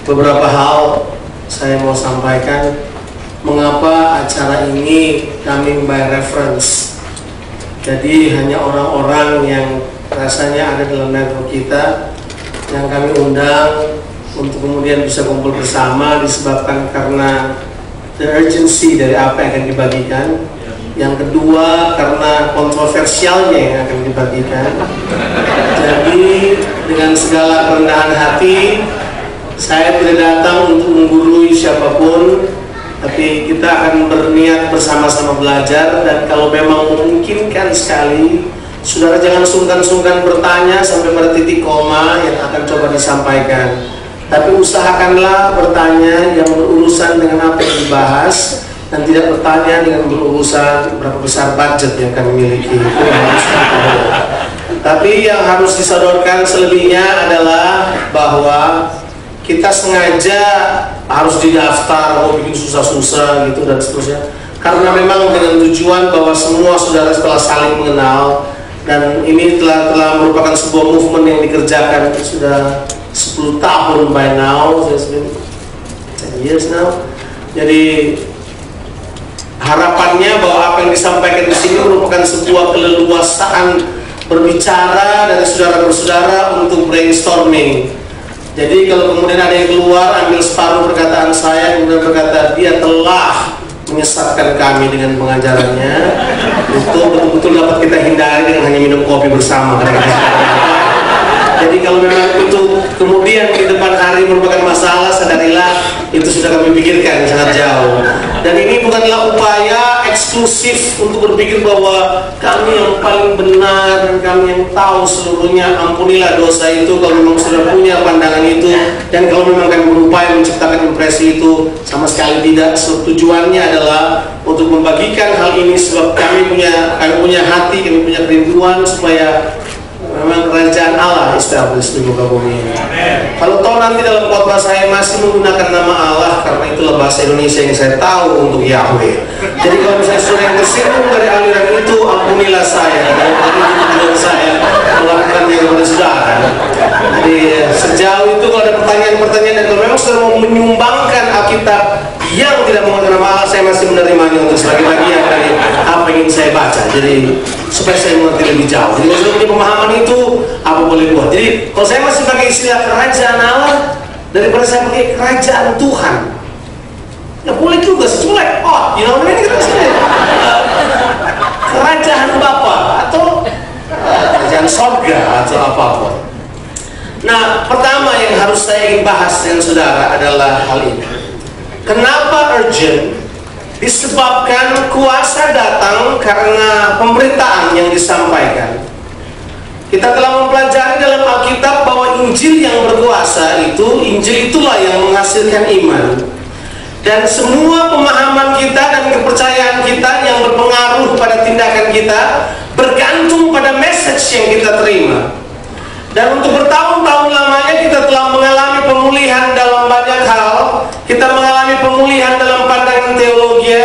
Beberapa hal saya mau sampaikan mengapa acara ini coming by reference. Jadi hanya orang-orang yang rasanya ada dalam network kita yang kami undang untuk kemudian bisa kumpul bersama, disebabkan karena the urgency dari apa yang akan dibagikan. Yang kedua karena kontroversialnya yang akan dibagikan. Jadi dengan segala kerendahan hati, saya tidak datang untuk menggurui siapapun, tapi kita akan berniat bersama-sama belajar. Dan kalau memang memungkinkan sekali, saudara jangan sungkan-sungkan bertanya sampai pada titik koma yang akan coba disampaikan. Tapi usahakanlah bertanya yang berurusan dengan apa yang dibahas, dan tidak bertanya dengan berurusan berapa besar budget yang kami miliki. Itu yang harus kita. Tapi yang harus disodorkan selebihnya adalah bahwa kita sengaja harus didaftar, bikin susah-susah gitu dan seterusnya, karena memang dengan tujuan bahwa semua saudara telah saling mengenal, dan ini telah merupakan sebuah movement yang dikerjakan sudah 10 tahun by now, it's been 10 years now. Jadi harapannya bahwa apa yang disampaikan di sini merupakan sebuah keleluasaan berbicara dari saudara-saudara untuk brainstorming. Jadi kalau kemudian ada yang keluar ambil separuh perkataan saya kemudian berkata dia telah menyesatkan kami dengan pengajarannya, itu betul-betul dapat kita hindari dengan hanya minum kopi bersama. Jadi kalau memang itu kemudian di depan hari merupakan masalah, sadarilah itu sudah kami pikirkan sangat jauh. Dan ini bukanlah upaya eksklusif untuk berpikir bahwa kami yang paling benar dan kami yang tahu seluruhnya. Ampunilah dosa itu kalau memang sudah punya pandangan itu, dan kalau memang kami berupaya menciptakan impresi itu, sama sekali tidak. Tujuannya adalah untuk membagikan hal ini sebab kami punya hati, kami punya kerinduan supaya memang kerajaan Allah establish di muka bumi ini. Kalau toh nanti dalam khotbah saya masih menggunakan nama Allah, karena itulah bahasa Indonesia yang saya tahu untuk Yahweh. Jadi kalau misalnya saudara yang tersinggung dari aliran itu, ampunilah saya, dan saya melakukannya kepada saudara. Jadi sejauh itu kalau ada pertanyaan-pertanyaan, dan kalau memang saudara mau menyumbangkan Alkitab yang tidak menggunakan nama Allah, saya masih menerimanya untuk sebagai bagian dari apa yang ingin saya baca. Jadi supaya saya mengerti lebih jauh. Jadi kalau saya punya pemahaman itu, apa boleh buat. Jadi kalau saya masih pakai istilah kerajaan Allah daripada saya pakai kerajaan Tuhan, ya boleh juga seculek. Oh, you know what I mean? Kita kerajaan Bapa atau kerajaan sorga atau apapun. Nah, pertama yang harus saya ingin bahas dengan saudara adalah hal ini. Kenapa urgent? Disebabkan kuasa datang karena pemberitaan yang disampaikan. Kita telah mempelajari dalam Alkitab bahwa Injil yang berkuasa itu, Injil itulah yang menghasilkan iman. Dan semua pemahaman kita dan kepercayaan kita yang berpengaruh pada tindakan kita bergantung pada message yang kita terima. Dan untuk bertahun-tahun lamanya kita telah mengalami pemulihan dalam banyak hal. Kita mengalami pemulihan dalam pandangan teologi,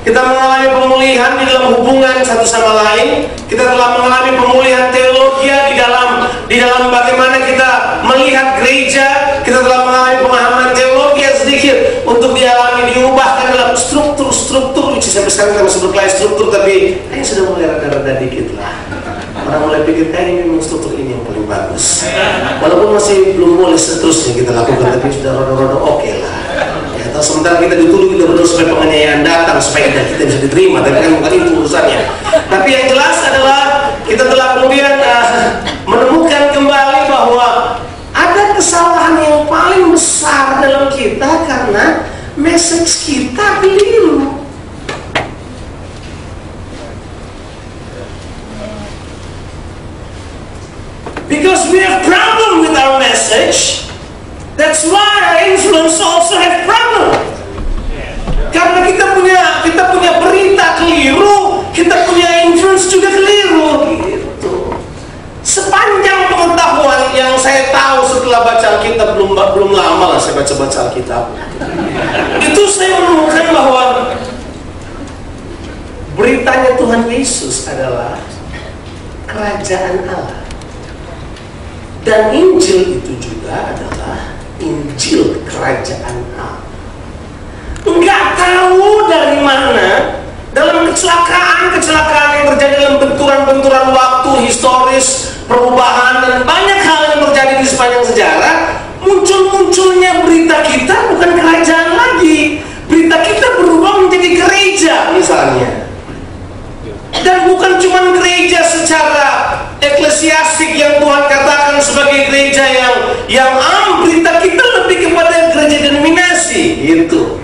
kita mengalami pemulihan di dalam hubungan satu sama lain. Kita telah mengalami pemulihan teologi di dalam bagaimana kita melihat gereja. Kita telah mengalami pemahaman teologi yang sedikit untuk dialami, diubahkan dalam struktur-struktur. Sampai sekarang kita masih berkelahi struktur, tapi kayaknya sudah mulai rada-rada dikit lah. Orang mulai pikir kayaknya memang struktur ini yang paling bagus. Walaupun masih belum boleh seterusnya kita lakukan, tapi sudah rada-rada oke lah. Ya, atau sementara kita dituduh kita berdoa supaya penganiayaan datang supaya kita bisa diterima, tapi kan bukan itu urusannya. Tapi yang jelas adalah kita telah kemudian menemukan kembali bahwa ada kesalahan yang paling besar dalam kita karena message kita keliru. Because we have problem with our message, that's why our influence also have problem. Karena kita punya berita keliru, kita punya influence juga keliru. Gitu. Sepanjang pengetahuan yang saya tahu setelah baca Alkitab, belum lama lah saya baca Alkitab, itu saya menemukan bahwa beritanya kedatangannya Tuhan Yesus adalah kerajaan Allah. Dan Injil itu juga adalah Injil kerajaan Allah. Enggak tahu dari mana, dalam kecelakaan yang terjadi dalam benturan-benturan waktu historis, perubahan, dan banyak hal yang terjadi di sepanjang sejarah, munculnya berita kita bukan kerajaan lagi. Berita kita berubah menjadi gereja misalnya. Dan bukan cuma gereja secara eklesiastik yang Tuhan katakan sebagai gereja yang berita kita lebih kepada gereja denominasi gitu.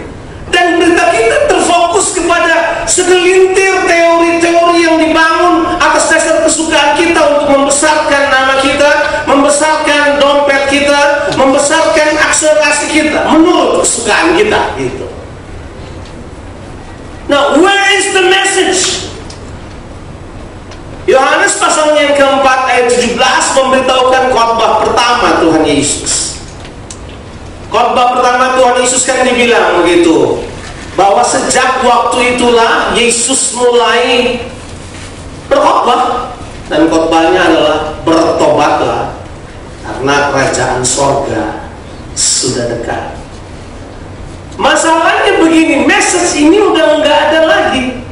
Dan berita kita terfokus kepada segelintir teori-teori yang dibangun atas dasar kesukaan kita untuk membesarkan nama kita, membesarkan dompet kita, membesarkan akselerasi kita menurut kesukaan kita gitu. Now, where is the message? Yohanes pasalnya yang keempat ayat 17 memberitahukan khotbah pertama Tuhan Yesus. Khotbah pertama Tuhan Yesus kan dibilang begitu, bahwa sejak waktu itulah Yesus mulai berkhotbah, dan khotbahnya adalah bertobatlah karena kerajaan sorga sudah dekat. Masalahnya begini, message ini udah nggak ada lagi.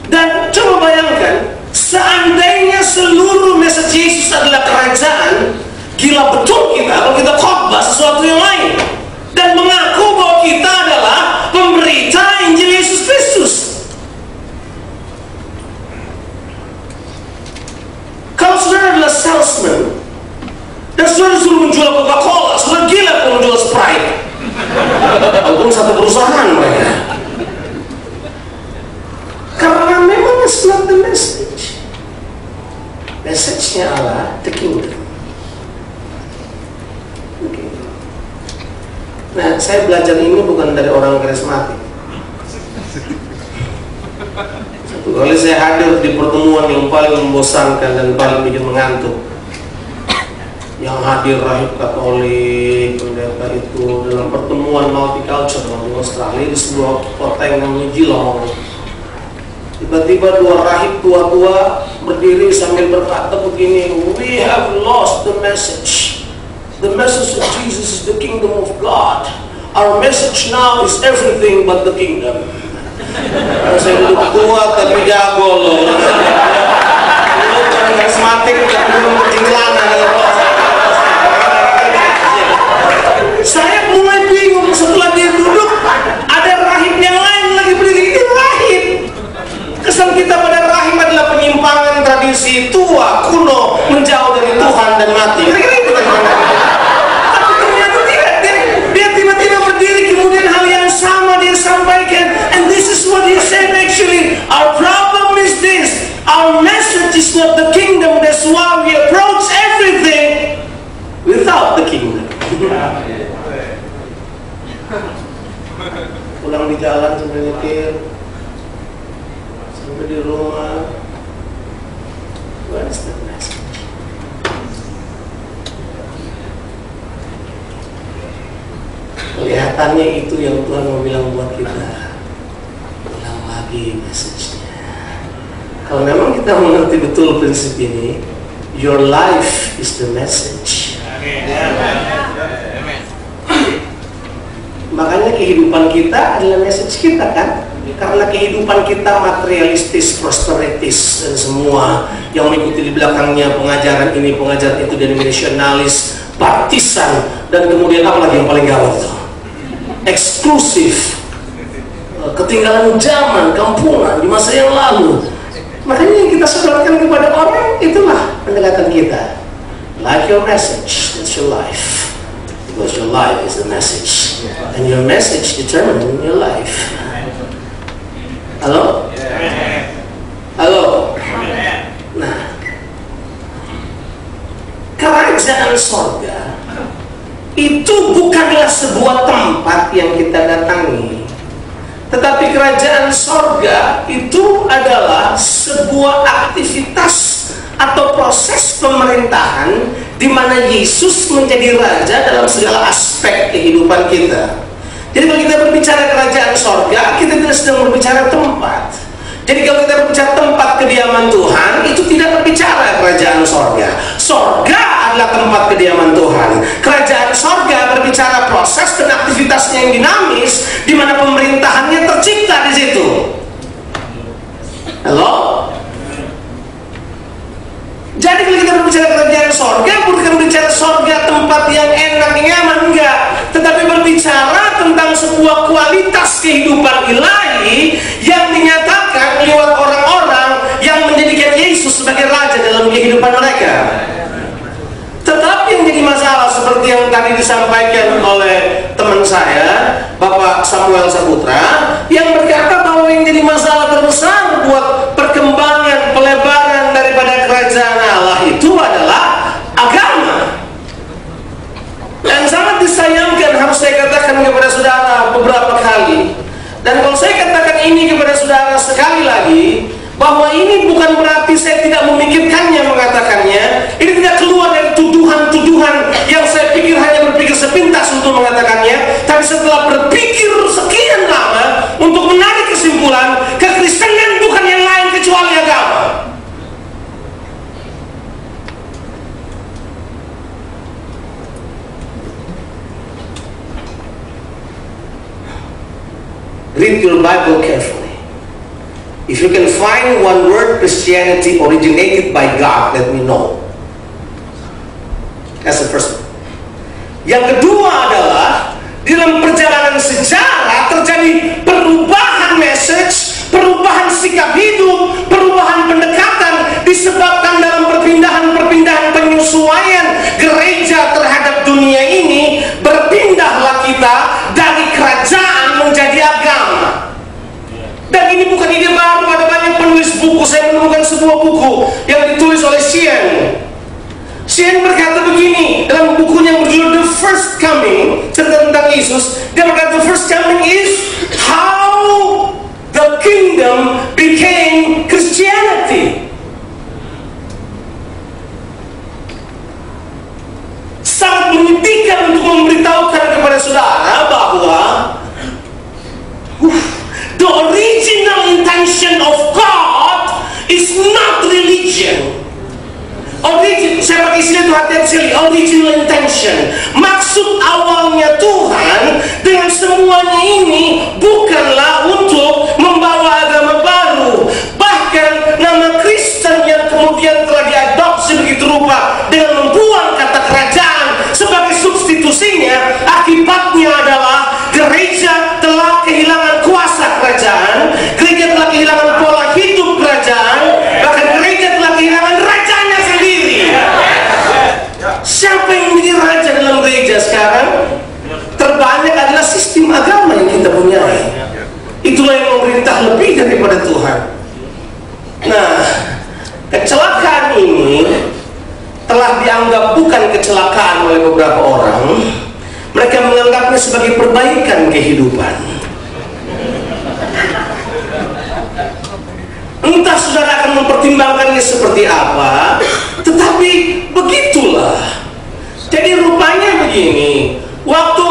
Dan coba bayangkan, seandainya seluruh message Yesus adalah kerajaan, gila betul kita kalau kita khotbah sesuatu yang lain dan mengaku bahwa kita adalah pemberita Injil Yesus Kristus. Kalau saudara adalah salesman dan saudara disuruh menjual Coca-Cola, saudara gila kalau menjual Sprite. Walaupun satu perusahaan mereka. Karena memang it's not the message. Message-nya adalah the kingdom. Okay. Nah, saya belajar ini bukan dari orang karismatik. Satu kali saya hadir di pertemuan yang paling membosankan dan paling bikin mengantuk. Yang hadir rahib Katolik, pendeta itu dalam pertemuan multicultural di Australia di sebuah kota yang namanya Geelong. Tiba-tiba dua rahib tua-tua berdiri sambil berkata begini, "We have lost the message. The message of Jesus is the kingdom of God. Our message now is everything but the kingdom." Saya duduk tua tapi jago loh. Dulu orang karismatik tapi belum ketinggalan. Saya mulai bingung setelah dia duduk, ada rahib yang lain lagi berdiri. Ini rahib. Kesan kita pada rahib adalah penyimpangan tradisi tua, kuno, menjauh dari Tuhan dan mati. Kira-kira itu kan. Tapi ternyata tidak. Dia tiba-tiba berdiri, kemudian hal yang sama dia sampaikan. And this is what he said actually. Our problem is this. Our message is not the kingdom. That's why we approach everything without the kingdom. Pulang di jalan sambil nyetir, sampai di rumah, what is the message? Kelihatannya itu yang Tuhan mau bilang buat kita. Ulang lagi message-nya. Kalau memang kita mengerti betul prinsip ini, your life is the message. Makanya kehidupan kita adalah message kita kan. Karena kehidupan kita materialistis, prosperitis, dan semua yang mengikuti di belakangnya pengajaran ini, pengajaran itu, denominasionalis, baptisan, dan kemudian apa lagi yang paling gawat itu? Eksklusif, ketinggalan zaman, kampungan di masa yang lalu. Makanya yang kita sadarkan kepada orang, itulah pendekatan kita. Like your message, that's your life. Because your life is the message, and your message determines your life. Halo? Halo? Nah, kerajaan sorga itu bukanlah sebuah tempat yang kita datangi, tetapi kerajaan sorga itu adalah sebuah aktivitas atau proses pemerintahan di mana Yesus menjadi raja dalam segala aspek kehidupan kita. Jadi kalau kita berbicara kerajaan sorga, kita tidak sedang berbicara tempat. Jadi kalau kita berbicara tempat kediaman Tuhan, itu tidak berbicara kerajaan sorga. Sorga adalah tempat kediaman Tuhan. Kerajaan sorga berbicara proses dan aktivitasnya yang dinamis, di mana pemerintahannya tercipta di situ. Halo? Jadi kalau kita berbicara kerajaan sorga, bukan berbicara sorga tempat yang enak, nyaman, enggak. Tetapi berbicara tentang sebuah kualitas kehidupan ilahi yang dinyatakan lewat orang-orang yang menjadikan Yesus sebagai Raja dalam kehidupan mereka. Tetapi yang jadi masalah seperti yang tadi disampaikan oleh teman saya, Bapak Samuel Saputra, yang berkata bahwa yang jadi masalah terbesar buat perkembangan, pelebaran daripada kerajaan Allah itu adalah agama. Dan sangat disayangkan, harus saya katakan kepada saudara beberapa kali. Dan kalau saya katakan ini kepada saudara sekali lagi, bahwa ini bukan berarti saya tidak memikirkannya mengatakannya. Ini tidak keluar dari tuduhan-tuduhan yang saya pikir hanya berpikir sepintas untuk mengatakannya. Tapi setelah berpikir sekian lama untuk menarik kesimpulan, kekristenan bukan yang lain kecuali agama. Read your Bible carefully. If you can find one word Christianity originated by God, let me know. That's the first one. Yang kedua adalah, di dalam perjalanan sejarah terjadi perubahan message, perubahan sikap hidup, perubahan pendekatan, disebabkan dalam perpindahan-perpindahan penyesuaian gereja terhadap dunia ini. Berpindahlah kita dari kerajaan menjadi agama. Dan ini bukan ide baru, ada banyak penulis buku. Saya menemukan sebuah buku yang ditulis oleh Shien. Shien berkata begini dalam bukunya yang berjudul The First Coming, cerita tentang Yesus. Dia berkata the first coming is how the kingdom became Christianity. Sangat menyedihkan untuk memberitahukan kepada saudara bahwa the original intention of God is not religion. Saya pakai istilah itu hati-hati, original intention. Maksud awalnya Tuhan dengan semuanya ini bukanlah untuk membawa agama baru. Bahkan nama Kristen yang kemudian telah diadopsi begitu rupa dengan membuang kata kerajaan sebagai substitusinya, akibatnya adalah gereja telah kehilangan kuasa kerajaan, gereja telah kehilangan pola hidup kerajaan, bahkan gereja telah kehilangan rajanya sendiri. Siapa yang menjadi raja dalam gereja sekarang? Terbanyak adalah sistem agama yang kita punyai. Itulah yang memerintah lebih daripada Tuhan. Nah, kecelakaan ini telah dianggap bukan kecelakaan oleh beberapa orang. Mereka menganggapnya sebagai perbaikan kehidupan. Entah saudara akan mempertimbangkannya seperti apa, tetapi begitulah. Jadi rupanya begini, waktu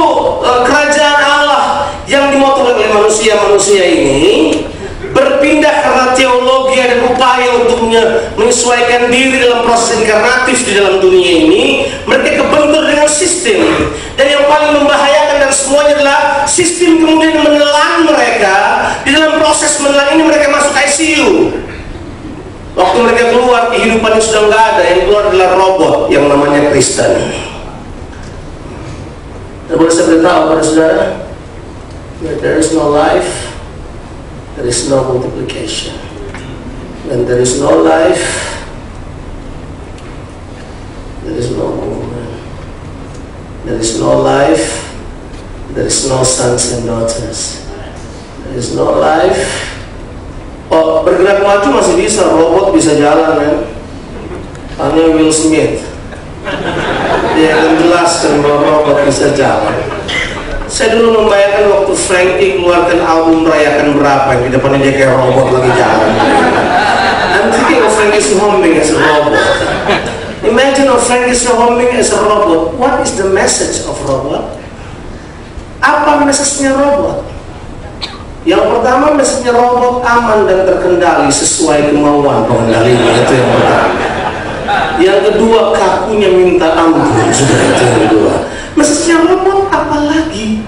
kerajaan Allah yang dimotor oleh manusia-manusia ini berpindah karena teologi dan upaya untuk menyesuaikan diri dalam proses inkarnatif di dalam dunia ini, mereka kebentur dengan sistem. Dan yang paling membahayakan dari semuanya adalah sistem kemudian menelan mereka. Di dalam proses menelan ini mereka masuk ICU. Waktu mereka keluar, kehidupannya sudah nggak ada. Yang keluar adalah robot yang namanya Kristen. Boleh saya beritahu pada saudara, there is no life, there is no multiplication. When there is no life, there is no movement. There is no life, there is no sons and daughters. There is no life. Oh, bergerak maju masih bisa, robot bisa jalan kan? Hanya Will Smith. Dia akan jelaskan bahwa robot bisa jalan. Saya dulu membayangkan waktu Frankie keluarkan album merayakan berapa, di depannya dia kayak robot lagi jalan. I'm thinking of Frankie humming as a robot. Imagine of Frankie humming as a robot. What is the message of robot? Apa message-nya robot? Yang pertama, mesinnya robot, aman dan terkendali sesuai kemauan pengendalinya, itu yang pertama. Yang kedua, kakunya minta ampun, sudah itu yang kedua. Mesinnya robot, apalagi?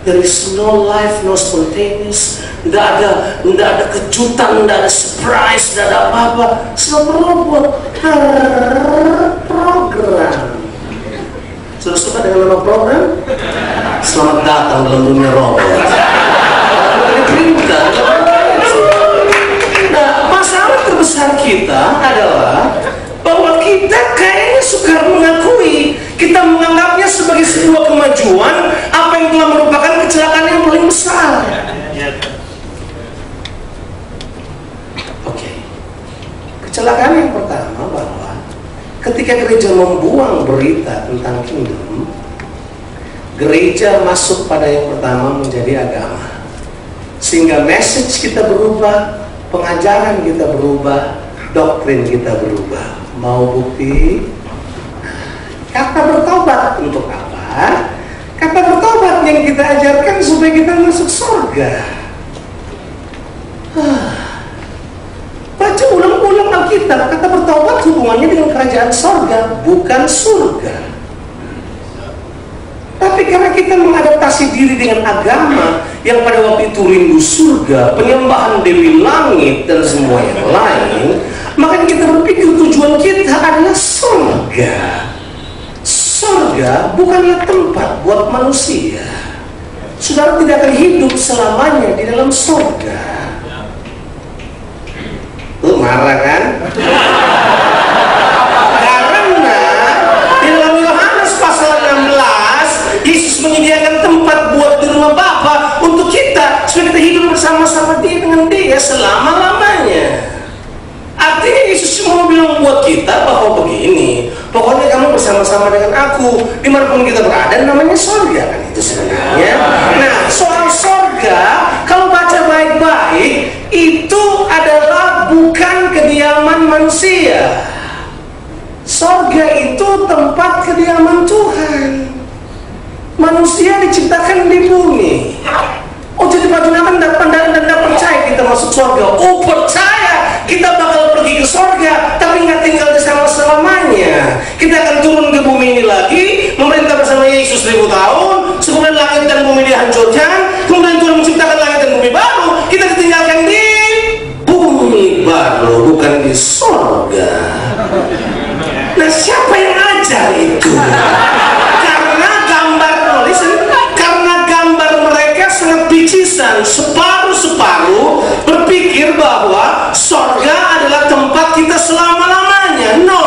There is no life, no spontaneous. Tidak ada kejutan, tidak ada surprise, tidak ada apa-apa. Semua robot program. Sudah suka dengan nama program? Selamat datang dalam dunia robot. Nah, masalah terbesar kita adalah bahwa kita kayaknya suka mengakui, kita menganggapnya sebagai sebuah kemajuan apa yang telah merupakan kecelakaan yang paling besar. Oke. Kecelakaan yang pertama bahwa ketika gereja membuang berita tentang kingdom, gereja masuk pada yang pertama menjadi agama. Sehingga message kita berubah, pengajaran kita berubah, doktrin kita berubah. Mau bukti? Kata bertobat untuk apa? Kata bertobat yang kita ajarkan supaya kita masuk surga. Baca ulang-ulang Alkitab, kata bertobat hubungannya dengan kerajaan surga, bukan surga. Tapi karena kita mengadaptasi diri dengan agama yang pada waktu itu rindu surga, penyembahan dewi langit dan semua yang lain, maka kita berpikir tujuan kita adalah surga. Surga bukanlah tempat buat manusia. Saudara tidak akan hidup selamanya di dalam surga. Lu marah kan? Karena di dalam Yohanes pasal 16 Yesus menyediakan tempat buat di rumah Bapa untuk kita supaya kita hidup bersama-sama dengan Dia selama-lamanya. Artinya Yesus mau bilang buat kita bahwa begini, pokoknya kamu bersama-sama dengan aku dimanapun kita berada, namanya surga kan itu sebenarnya. Nah, soal surga kalau baca baik-baik itu adalah bukan kediaman manusia. Surga itu tempat kediaman Tuhan. Manusia diciptakan di bumi. Oh, jadi Pak Junakan tidak percaya kita masuk surga. Oh, percaya kita bakal pergi ke surga, tapi nggak tinggal di sana selamanya. Kita akan turun ke bumi ini lagi, memerintah bersama Yesus 1000 tahun, kemudian langit dan bumi dihancurkan, kemudian Tuhan menciptakan langit dan bumi baru. Kita ditinggalkan di bumi baru, bukan di surga. Nah, siapa yang ajar itu? Karena gambar mereka sangat picisan, separuh-separuh berpikir bahwa surga adalah tempat kita selama-lamanya. No,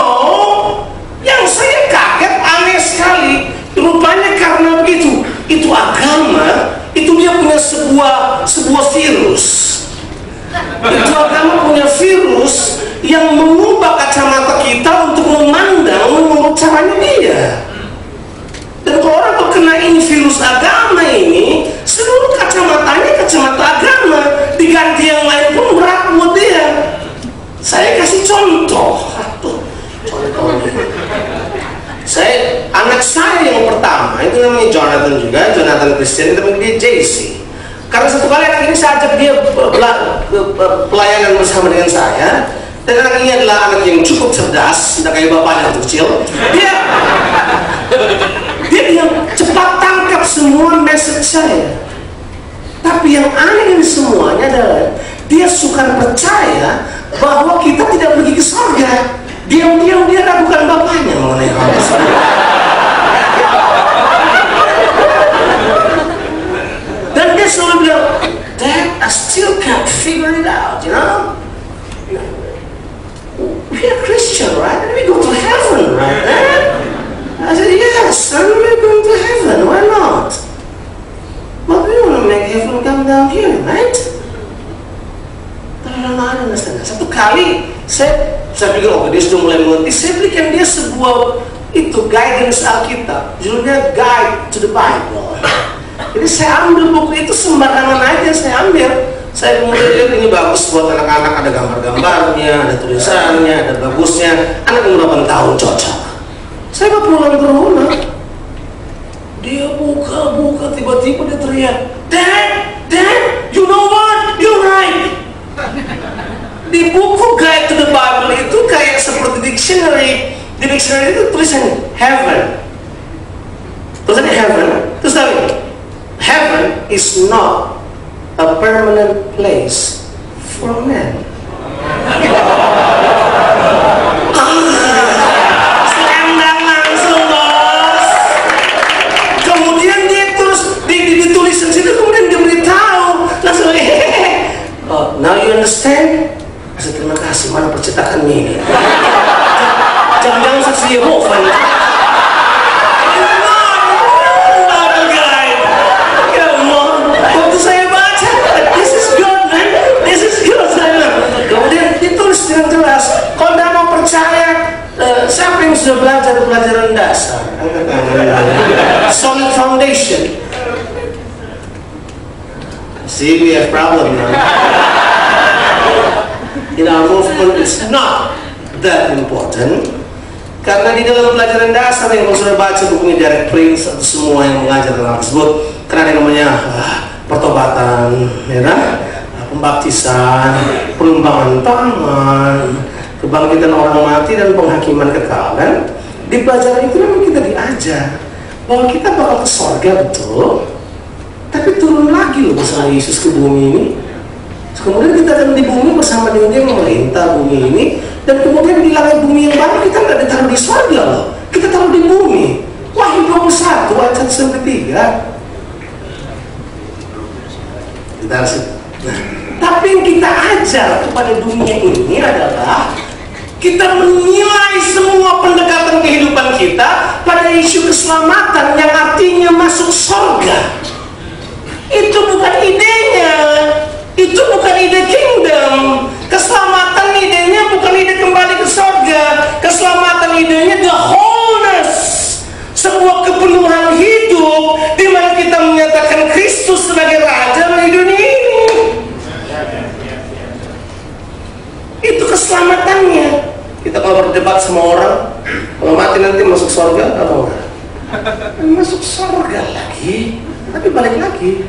yang saya kaget, aneh sekali. Rupanya karena begitu, itu agama, itu dia punya sebuah virus. Itu agama punya virus yang mengubah kacamata kita untuk memandang menurut caranya dia. Dan kalau orang terkena ini virus agama ini, seluruh kacamatanya kacamata agama, diganti yang lain pun berat buat dia. Saya kasih contoh. Anak saya yang pertama itu namanya Jonathan Christian, teman dia JC. Karena satu kali anak ini saya ajak dia pelayanan bersama dengan saya, dan anak ini adalah anak yang cukup cerdas, tidak kayak bapaknya waktu kecil. Dia cepat tangkap semua message saya. Tapi yang aneh dari semuanya adalah dia suka percaya bahwa kita tidak pergi ke surga. Diam-diam dia ragukan bapaknya mengenai hal tersebut. Dan dia selalu bilang, Dad, I still can't figure it out, you know? We are Christian, right? And we go to heaven, right, Dad? I said, yes, son, we're going to heaven, why not? But we want to make heaven come down here, right? Terlalu understand. Satu kali, saya pikir, oh dia sudah mulai mengerti, saya berikan dia sebuah guidance Alkitab, judulnya Guide to the Bible. Jadi saya ambil buku itu sembarangan aja, saya ambil. Saya kemudian lihat ini bagus buat anak-anak, ada gambar-gambarnya, ada tulisannya, ada bagusnya. Anak umur 8 tahun cocok. Saya pulang ke rumah, dia buka, tiba-tiba dia teriak, Dad, You know what? You're right. Di buku Guide to the Bible itu kayak seperti dictionary. Di dictionary itu tulisan heaven. Tulisannya heaven. Terus tahu, heaven is not a permanent place for man. Selendang langsung, bos. Kemudian dia terus ditulis di situ, kemudian dia beritahu langsung. Oh, now you understand? Terima kasih, mana percetakannya ini? Jangan-jangan saksi Yehova. Waktu saya baca, this is good, man. This is good. Kemudian ditulis dengan jelas. Kalau tidak mau percaya, siapa yang sudah belajar pelajaran dasar? Solid foundation. See, we have problem now. In our movement, it's not that important. Karena di dalam pelajaran dasar yang kalau sudah baca bukunya Derek Prince atau semua yang mengajar tentang tersebut, karena ada namanya pertobatan, ya kan? Pembaptisan, perlumbangan tangan, kebangkitan orang mati dan penghakiman kekal, kan? Di pelajaran itu memang kita diajar bahwa kita bakal ke surga, betul, tapi turun lagi loh bersama Yesus ke bumi ini. Kemudian kita akan di bumi bersama dengan dia memerintah bumi ini, dan kemudian di langit bumi yang baru kita nggak ditaruh di surga loh, kita taruh di bumi. Wahyu 21 ayat 1-3. Kita harus. Nah, tapi yang kita ajar kepada dunia ini adalah kita menilai semua pendekatan kehidupan kita pada isu keselamatan yang artinya masuk surga. Itu bukan idenya. Itu bukan ide kingdom. Keselamatan idenya bukan ide kembali ke surga. Keselamatan idenya the wholeness, sebuah kepenuhan hidup di mana kita menyatakan Kristus sebagai Raja di dunia ini. Itu keselamatannya. Kita kalau berdebat sama orang, kalau mati nanti masuk surga apa enggak? Masuk surga lagi, tapi balik lagi.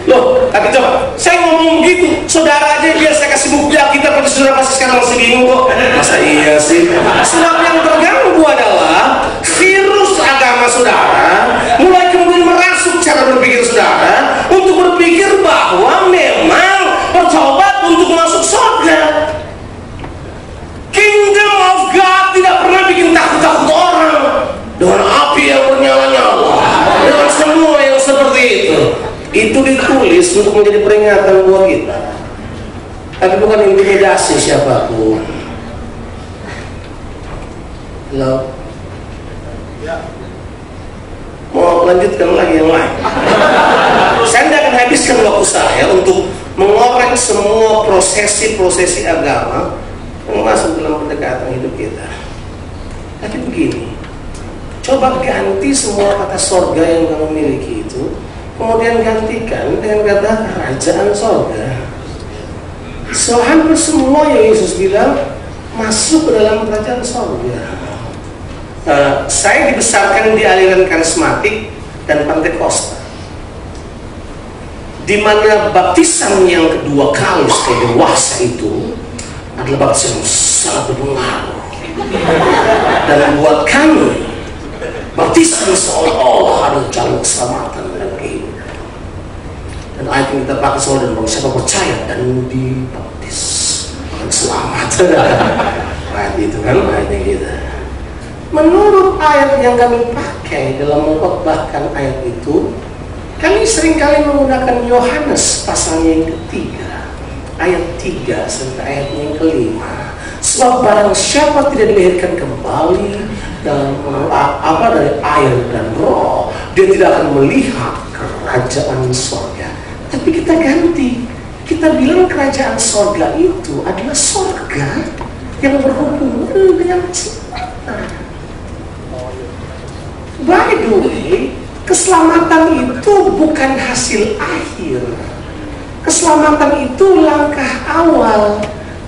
Loh, tapi coba, saya ngomong begitu, saudara aja biar saya kasih bukti Alkitab, tapi saudara pasti sekarang masih bingung kok. Masa iya sih? Sebab yang terganggu adalah virus agama saudara mulai kemudian merasuk cara berpikir saudara untuk berpikir bahwa memang bertobat untuk masuk surga. Kingdom of God tidak pernah bikin takut-takut orang dengan api yang bernyala-nyala, dengan semua yang seperti itu. Itu ditulis untuk menjadi peringatan buat kita, tapi bukan intimidasi siapapun. Halo? Mau lanjutkan lagi yang lain? Saya tidak akan habiskan waktu saya untuk mengorek semua prosesi agama yang masuk dalam pendekatan hidup kita. Tapi begini, coba ganti semua kata surga yang kamu miliki itu, kemudian gantikan dengan kata kerajaan surga. So hampir semua yang Yesus bilang masuk ke dalam kerajaan surga. Saya dibesarkan di aliran karismatik dan Pentakosta, di mana baptisan yang kedua kali setelah dewasa itu adalah baptisan yang sangat berpengaruh. Dan buat kami, baptisan seolah-olah ada jalan keselamatan dalam kehidupan. Dan ayat yang kita pakai soal dan siapa percaya dan dibaptis akan selamat. Ayat itu kan ayatnya kita. Menurut ayat yang kami pakai dalam mengkhotbahkan ayat itu, kami seringkali menggunakan Yohanes pasalnya yang ketiga, ayat 3 sampai ayatnya yang kelima. Sebab barang siapa tidak dilahirkan kembali dalam dari air dan roh, dia tidak akan melihat kerajaan surga. Tapi kita ganti, kita bilang kerajaan surga itu adalah surga yang berhubungan dengan keselamatan. By the way, keselamatan itu bukan hasil akhir. Keselamatan itu langkah awal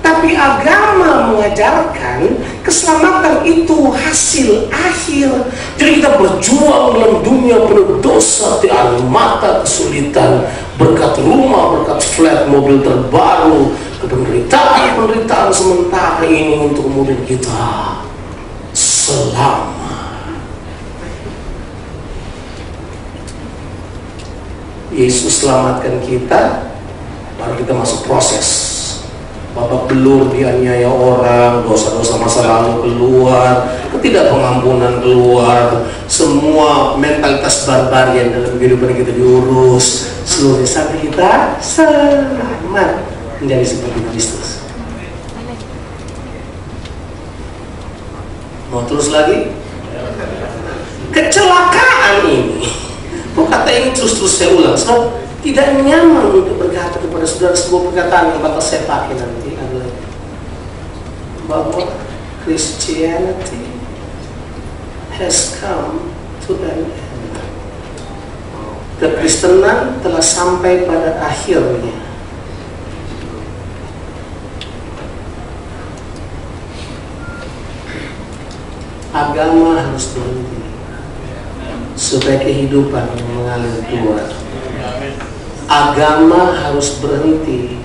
Tapi agama mengajarkan keselamatan itu hasil akhir. Jadi kita berjuang dalam dunia penuh dosa, tiada mata, kesulitan, berkat rumah, berkat flat, mobil terbaru, penderitaan sementara ini untuk kemudian kita selamat. Yesus selamatkan kita, baru kita masuk proses. Babak belur dianiaya orang, dosa-dosa masa lalu keluar, ketidakpengampunan keluar, semua mentalitas barbarian dalam kehidupan kita diurus, seluruhnya sampai kita selamat menjadi seperti Kristus. Mau terus lagi? Kecelakaan ini, kok kata ini terus saya ulang, sebab tidak nyaman untuk berkata kepada saudara sebuah perkataan yang bakal saya pakai nanti adalah bahwa Christianity has come to an end. Kekristenan telah sampai pada akhirnya. Agama harus berhenti supaya kehidupan mengalir keluar. Agama harus berhenti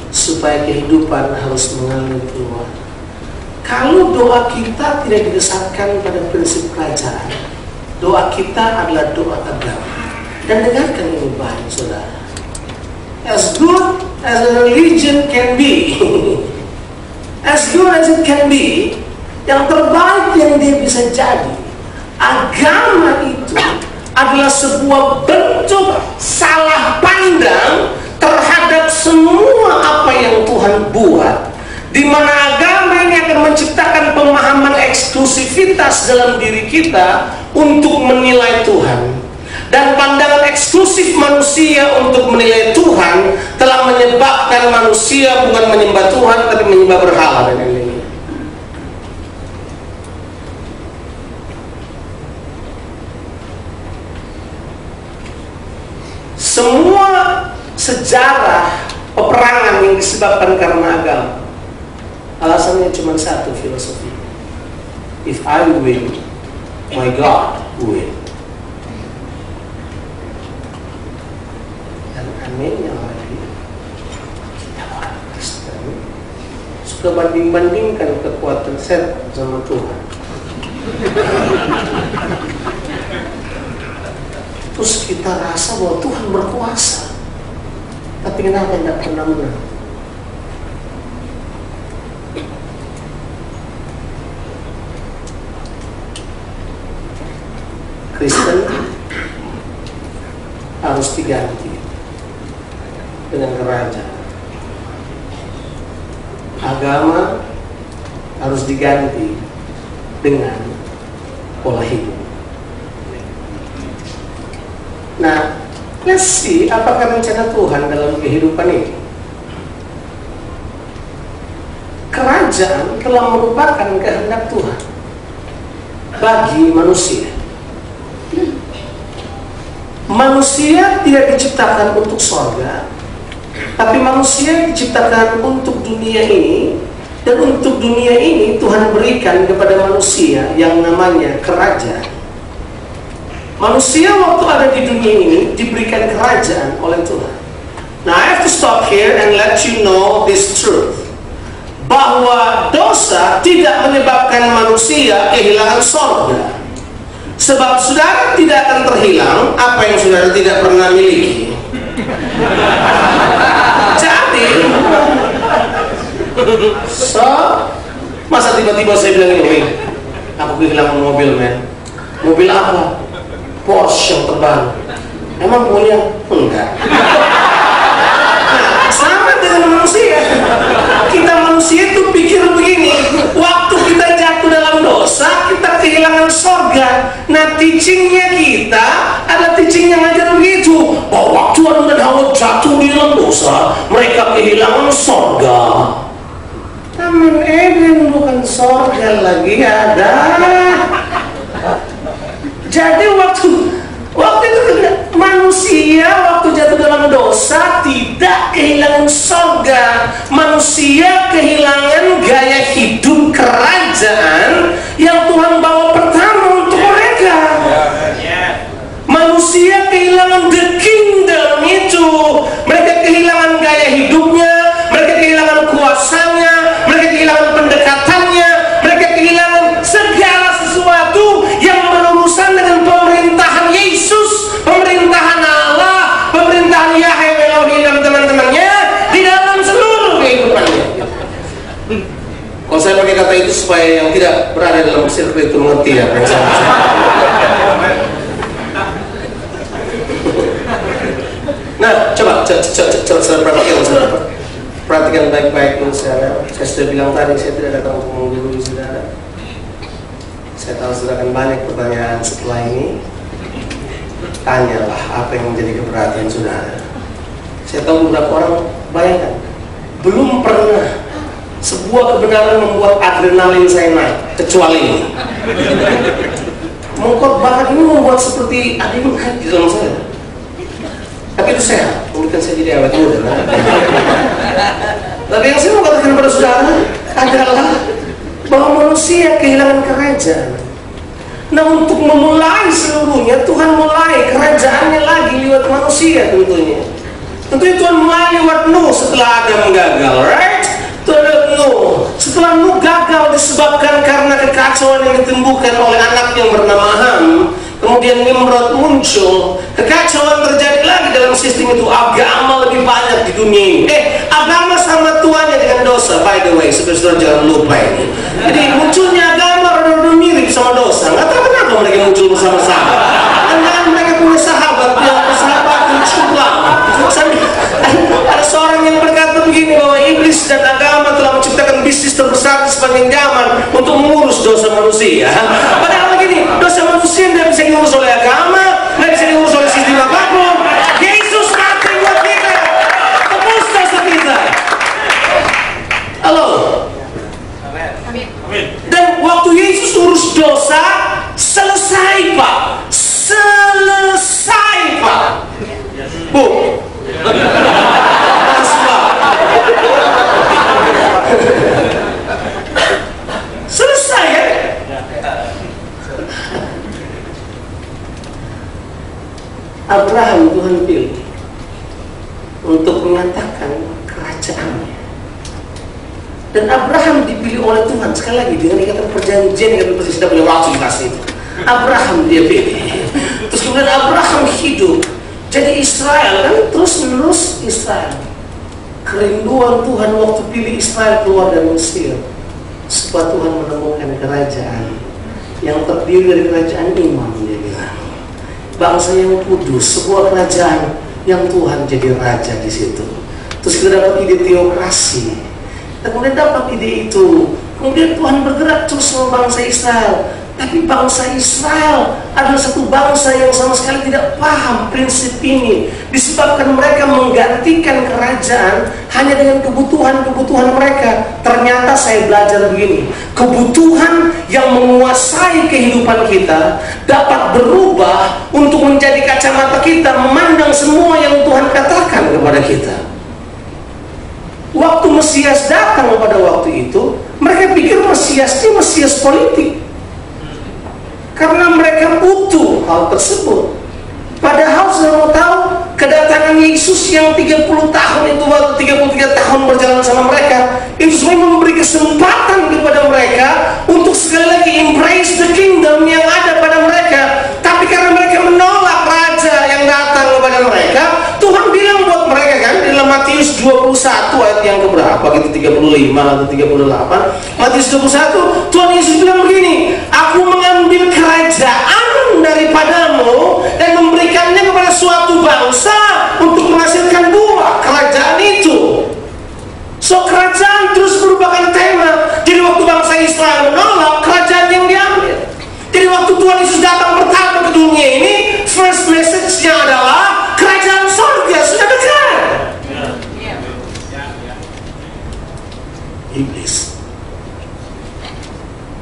supaya kehidupan harus mengalir keluar. Kalau doa kita tidak didasarkan pada prinsip kerajaan, doa kita adalah doa agama. Dan dengarkan ini baik, saudara. As good as a religion can be, as good as it can be, yang terbaik yang dia bisa jadi, agama itu adalah sebuah bentuk salah pandang terhadap semua apa yang Tuhan buat, di mana agama ini akan menciptakan pemahaman eksklusivitas dalam diri kita untuk menilai Tuhan, dan pandangan eksklusif manusia untuk menilai Tuhan telah menyebabkan manusia bukan menyembah Tuhan tapi menyembah berhala dan lain-lain. Semua sejarah peperangan yang disebabkan karena agama, alasannya cuma satu, filosofi. If I win, my God win. Dan anehnya lagi, kita orang Kristen suka banding-bandingkan kekuatan setan sama Tuhan. Terus kita rasa bahwa Tuhan berkuasa, tapi kenapa tidak pernah menang? Kristen harus diganti dengan kerajaan. Agama harus diganti dengan pola hidup. Nah, let's see apakah rencana Tuhan dalam kehidupan ini. Kerajaan telah merupakan kehendak Tuhan bagi manusia. Manusia tidak diciptakan untuk surga, tapi manusia diciptakan untuk dunia ini, dan untuk dunia ini Tuhan berikan kepada manusia yang namanya kerajaan. Manusia waktu ada di dunia ini diberikan kerajaan oleh Tuhan. Now I have to stop here and let you know this truth, bahwa dosa tidak menyebabkan manusia kehilangan surga. Sebab saudara tidak akan terhilang apa yang saudara tidak pernah miliki. Jadi masa tiba-tiba saya bilang ini, aku kehilangan mobil, men. Mobil apa? Porsche yang terbaru. Emang punya? Enggak. Nah, sama dengan manusia. Kita manusia itu pikir begini, waktu kita jatuh dalam dosa, kita kehilangan surga. Nah, teachingnya kita ada teaching yang ajar begitu, bahwa waktu Adam dan Hawa jatuh di dalam dosa, mereka kehilangan surga. Taman Eden bukan surga lagi ada. Jadi waktu itu manusia waktu jatuh dalam dosa tidak kehilangan surga, manusia kehilangan gaya hidup kerajaan yang Tuhan bawa pertama untuk mereka. Manusia kehilangan the kingdom itu. Mereka kehilangan gaya hidupnya, mereka kehilangan kuasanya, mereka kehilangan pendekatannya, mereka kehilangan segala sesuatu yang berurusan dengan pemerintahan Yesus, pemerintahan Allah, pemerintahan Yahweh Elohim dan teman-temannya di dalam seluruh kehidupannya. Kalau saya pakai kata itu supaya yang tidak berada dalam sirkuit itu mengerti ya. Nah, coba perhatikan baik-baik saudara. Saya sudah bilang tadi, saya tidak datang untuk menggurui saudara. Saya tahu saudara akan banyak pertanyaan setelah ini. Tanyalah apa yang menjadi keberatan saudara. Saya tahu beberapa orang, bayangkan, belum pernah sebuah kebenaran membuat adrenalin saya naik, kecuali ini. Mengkhotbahkan ini membuat seperti ada yang naik di dalam saya. Tapi itu sehat, mungkin saya jadi awet muda. Tapi yang saya mau katakan pada saudara adalah bahwa manusia kehilangan kerajaan. Nah, untuk memulai seluruhnya, Tuhan mulai kerajaannya lagi lewat manusia tentunya. Tentunya Tuhan mulai lewat Nuh setelah Adam gagal, right? Nuh. Setelah Nuh gagal disebabkan karena kekacauan yang ditimbulkan oleh anak yang bernama Ham. Kemudian Nimrod muncul, kekacauan terjadi lagi dalam sistem itu. Agama lebih banyak di dunia ini. Agama sama tuannya dengan dosa, by the way, saudara jangan lupa ini. Jadi munculnya agama rada mirip sama dosa. Nggak tahu kenapa mereka muncul bersama-sama. Jangan mereka punya sahabat yang bersahabat cukup lama. Ada seorang yang berkata begini, bahwa iblis dan agama telah menciptakan bisnis terbesar di sepanjang zaman untuk mengurus dosa manusia. Padahal begini, dosa manusia tidak bisa diurus oleh agama, tidak bisa diurus oleh sistem apapun. Yesus mati buat kita, tebus dosa kita. Halo. Dan waktu Yesus urus dosa, selesai Pak, selesai Pak. Bu. Selesai ya. Abraham Tuhan pilih untuk menyatakan kerajaannya. Dan Abraham dipilih oleh Tuhan, sekali lagi dengan ikatan perjanjian yang kita sudah punya waktu dikasih itu. Abraham dia pilih. Terus kemudian Abraham hidup jadi Israel, kan terus-menerus Israel. Kerinduan Tuhan waktu pilih Israel keluar dari Mesir, supaya Tuhan menemukan kerajaan yang terdiri dari kerajaan imam, dia bilang. Bangsa yang kudus, sebuah kerajaan yang Tuhan jadi raja di situ. Terus kita dapat ide teokrasi. Dan kemudian dapat ide itu. Kemudian Tuhan bergerak terus sama bangsa Israel. Tapi bangsa Israel adalah satu bangsa yang sama sekali tidak paham prinsip ini. Disebabkan mereka menggantikan kerajaan hanya dengan kebutuhan-kebutuhan mereka. Ternyata saya belajar begini, kebutuhan yang menguasai kehidupan kita dapat berubah untuk menjadi kacamata kita memandang semua yang Tuhan katakan kepada kita. Waktu Mesias datang pada waktu itu, mereka pikir Mesias ini Mesias politik. Karena mereka butuh hal tersebut. Padahal sudah mau tahu, kedatangan Yesus yang 30 tahun itu, waktu 33 tahun berjalan sama mereka, itu sebenarnya memberi kesempatan kepada mereka untuk sekali lagi embrace the kingdom yang ada pada mereka. Tapi karena mereka menolak raja yang datang kepada mereka, Tuhan bilang buat mereka kan, di dalam Matius 21 ayat yang keberapa gitu, 35 atau 38, Matius 21, Tuhan Yesus bilang begini, aku mengambil kerajaan daripadamu dan memberikannya kepada suatu bangsa untuk menghasilkan buah kerajaan itu. So kerajaan terus merupakan tema. Jadi waktu bangsa Israel menolak, kerajaan yang diambil. Jadi waktu Tuhan Yesus datang pertama ke dunia ini, first message-nya adalah kerajaan surga sudah dekat.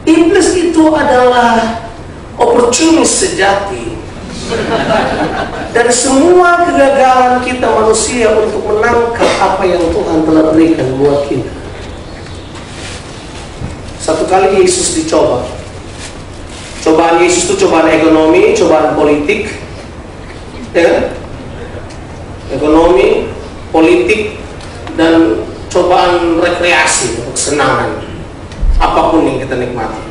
Iblis itu adalah oportunis sejati Dan semua kegagalan kita manusia untuk menangkap apa yang Tuhan telah berikan buat kita. Satu kali Yesus dicoba. Cobaan Yesus itu cobaan ekonomi, cobaan politik, ya, ekonomi, politik, dan cobaan rekreasi, kesenangan, apapun yang kita nikmati.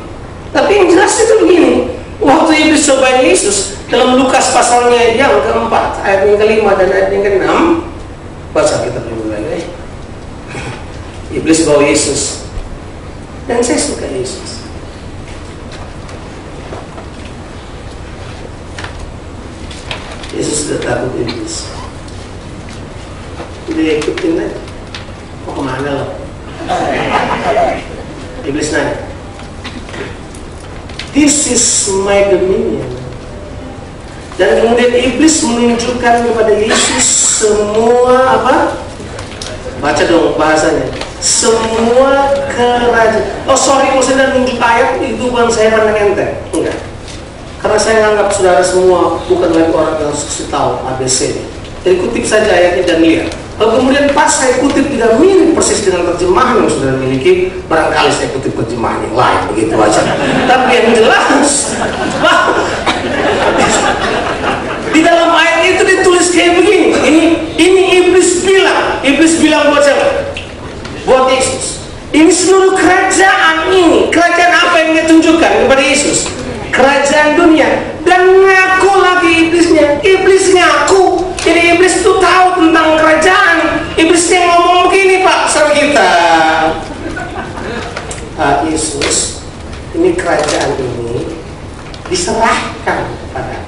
Tapi yang jelas itu begini, waktu iblis cobain Yesus dalam Lukas pasalnya yang keempat, ayat yang kelima dan ayat yang keenam, baca kita dulu lagi. Iblis bawa Yesus, dan saya suka Yesus. Yesus sudah takut iblis. Dia ikutin aja. Mau kemana lo? Iblis nanya, "This is my dominion." Dan kemudian iblis menunjukkan kepada Yesus semua apa? Baca dong bahasanya. Semua kerajaan. Oh sorry, maksudnya nunjuk ayat itu bukan saya pandang enteng. Enggak. Karena saya menganggap saudara semua bukan lagi orang yang suka tahu ABC. Jadi kutip saja ayatnya dan lihat. Kalau kemudian pas saya kutip tidak mirip persis dengan terjemahan yang saudara miliki, barangkali saya kutip terjemahan yang lain begitu aja. Tapi yang jelas, di dalam ayat itu ditulis kayak begini. Ini iblis bilang buat siapa? Buat Yesus. Ini seluruh kerajaan ini, kerajaan apa yang dia tunjukkan kepada Yesus? Kerajaan dunia. Dan ngaku lagi iblisnya. Iblis ngaku. Jadi iblis itu tahu tentang kerajaan. Iblis yang ngomong begini Pak sama kita. Yesus, ini kerajaan ini diserahkan kepada.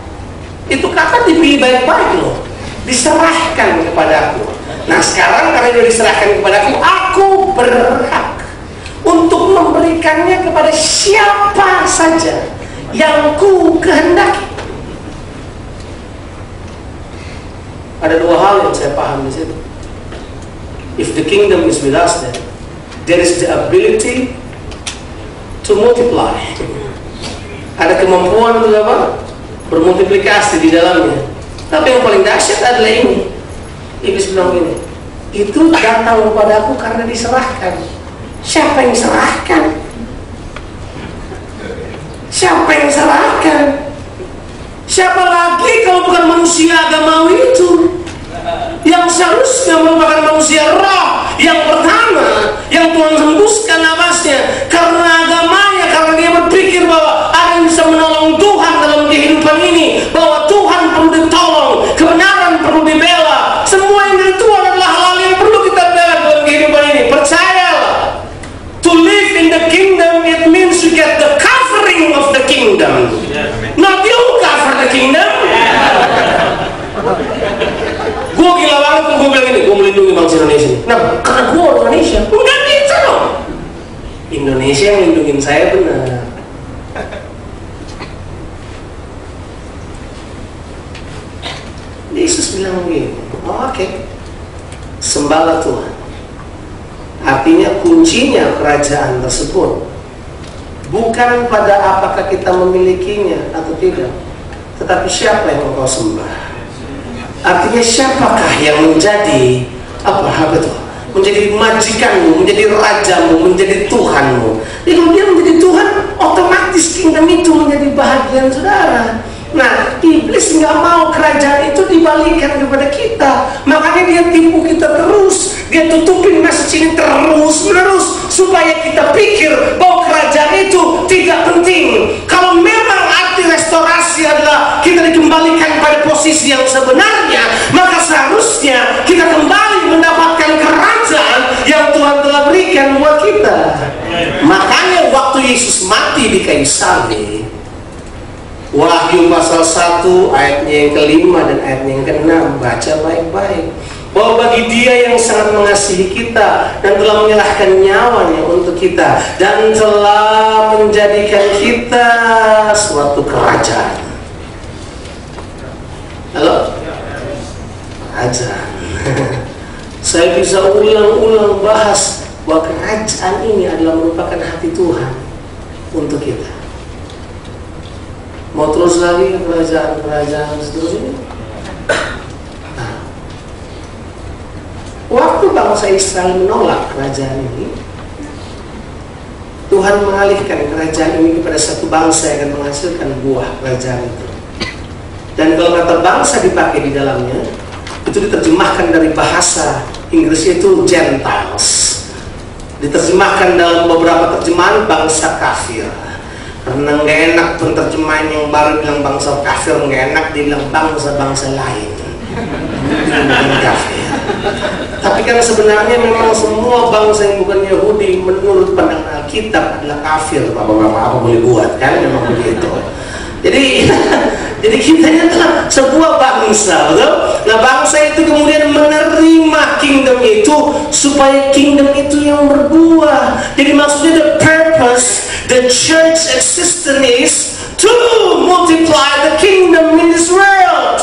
Itu kata dipilih baik-baik loh. Diserahkan kepadaku. Nah sekarang karena dia diserahkan kepadaku, aku berhak untuk memberikannya kepada siapa saja yang ku kehendaki. Ada dua hal yang saya paham di situ. If the kingdom is with us, then there is the ability to multiply. Ada kemampuan untuk apa? Bermultiplikasi di dalamnya. Tapi yang paling dahsyat adalah ini. Iblis bilang ini, itu datang kepadaku karena diserahkan. Siapa yang diserahkan? Siapa yang diserahkan? Siapa lagi kalau bukan manusia agamawi itu? Yang seharusnya merupakan manusia roh yang pertama, yang Tuhan hembuskan nafasnya karena agamanya, karena dia berpikir bahwa ada yang bisa menolong Tuhan dalam kehidupan ini, bahwa Tuhan perlu ditolong, kebenaran perlu dibela. Semua yang dari Tuhan adalah hal yang perlu kita bela dalam kehidupan ini. Percayalah, to live in the kingdom it means you get the covering of the kingdom, not you cover the kingdom. Gue gila banget tuh, gue bilang ini, gue melindungi bangsa Indonesia. Nah, karena gue orang Indonesia, bukan kita dong. Indonesia yang melindungi saya benar. Yesus bilang begini, oke. Sembahlah Tuhan. Artinya kuncinya kerajaan tersebut bukan pada apakah kita memilikinya atau tidak, tetapi siapa yang engkau sembah. Artinya siapakah yang menjadi apa itu? Menjadi majikanmu, menjadi rajamu, menjadi Tuhanmu. Jadi kalau dia menjadi Tuhan, otomatis kingdom itu menjadi bahagian saudara. Nah, iblis nggak mau kerajaan itu dibalikan kepada kita. Makanya dia tipu kita terus. Dia tutupin message ini terus-menerus supaya kita pikir bahwa kerajaan itu tidak penting. Kalau memang arti restorasi adalah kita dikembalikan pada posisi yang sebenarnya, maka seharusnya kita kembali mendapatkan kerajaan yang Tuhan telah berikan buat kita. Makanya waktu Yesus mati di kayu salib, Wahyu pasal 1 ayatnya yang kelima dan ayatnya yang keenam, baca baik-baik, bahwa bagi dia yang sangat mengasihi kita dan telah menyerahkan nyawanya untuk kita dan telah menjadikan kita suatu kerajaan. Halo? Kerajaan. Saya bisa ulang-ulang bahas bahwa kerajaan ini adalah merupakan hati Tuhan untuk kita. Mau terus lagi kerajaan seterusnya. Nah, waktu bangsa Israel menolak kerajaan ini, Tuhan mengalihkan kerajaan ini kepada satu bangsa yang akan menghasilkan buah kerajaan itu. Dan kalau kata bangsa dipakai di dalamnya, itu diterjemahkan dari bahasa Inggris itu Gentiles. Diterjemahkan dalam beberapa terjemahan bangsa kafir. Karena nggak enak penerjemahan yang baru bilang bangsa kafir, nggak enak dia bilang bangsa-bangsa lain. Bukan kafir. Tapi kan sebenarnya memang semua bangsa yang bukan Yahudi menurut pandangan Alkitab adalah kafir. Bapak-bapak apa boleh buat kan, memang begitu. Jadi kita adalah sebuah bangsa, betul? Nah, bangsa itu kemudian menerima kingdom itu supaya kingdom itu yang berbuah. Jadi maksudnya the purpose the church existence is to multiply the kingdom in this world.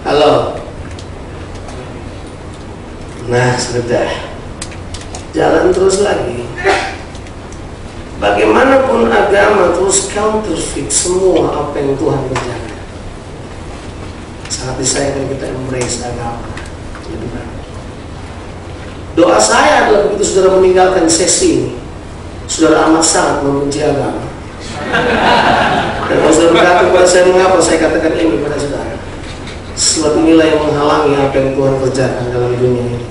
Halo. Nah, sudah. Jalan terus lagi. Bagaimanapun agama terus counterfeit semua apa yang Tuhan kerjakan. Sangat disayangkan kita embrace agama lebih baik. Doa saya adalah begitu saudara meninggalkan sesi ini, saudara amat sangat membenci agama. Dan kalau saudara berkata kepada saya, mengapa saya katakan ini kepada saudara? Sebab inilah yang menghalangi apa yang Tuhan kerjakan dalam dunia ini.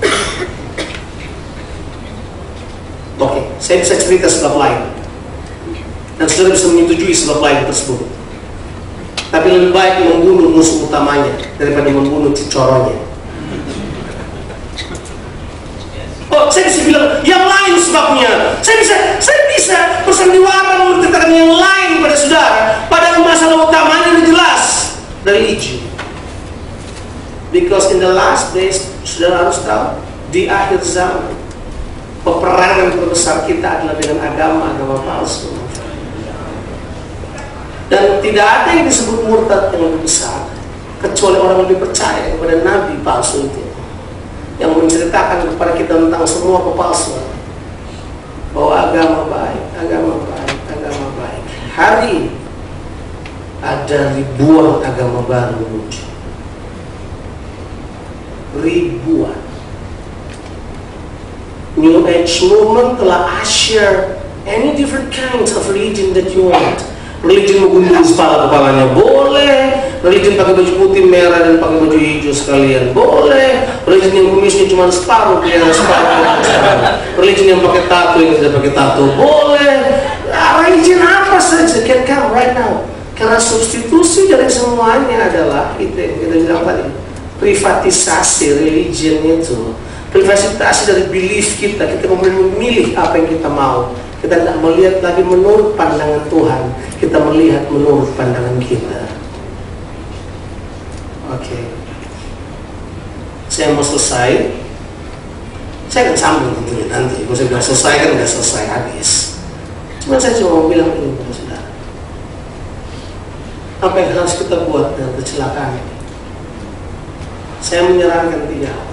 Oke, saya bisa cerita sebab lain. Dan saudara bisa menyetujui sebab lain tersebut. Tapi lebih baik membunuh musuh utamanya daripada membunuh cicoronya. Oh, saya bisa bilang yang lain sebabnya. Saya bisa bersandiwara menceritakan yang lain pada saudara. Padahal masalah utamanya ini jelas dari Injil. Because in the last days, saudara harus tahu, di akhir zaman peperangan terbesar kita adalah dengan agama palsu. Dan tidak ada yang disebut murtad yang lebih besar kecuali orang yang lebih percaya kepada nabi palsu itu, yang menceritakan kepada kita tentang semua kepalsuan, bahwa agama baik, agama baik, agama baik. Hari ada ribuan agama baru muncul, ribuan. New Age movement telah usher any different kinds of religion that you want. Religion menggundul kepalanya boleh, religion pakai baju putih, merah dan pakai baju hijau sekalian boleh, religion yang kumisnya cuma separuh, religion yang pakai tato, yang tidak pakai tato boleh. Religion apa saja can come right now. Karena substitusi dari semuanya adalah itu yang kita bilang tadi, privatisasi religion itu, privatisasi dari belief kita. Kita kemudian memilih apa yang kita mau. Kita tidak melihat lagi menurut pandangan Tuhan, kita melihat menurut pandangan kita. Oke. Saya mau selesai. Saya akan sambung tentunya nanti. Kalau saya bilang selesai kan nggak selesai habis. Cuma saya cuma mau bilang ini kepada saudara. Apa yang harus kita buat dengan kecelakaan ini? Saya menyarankan 3 hal.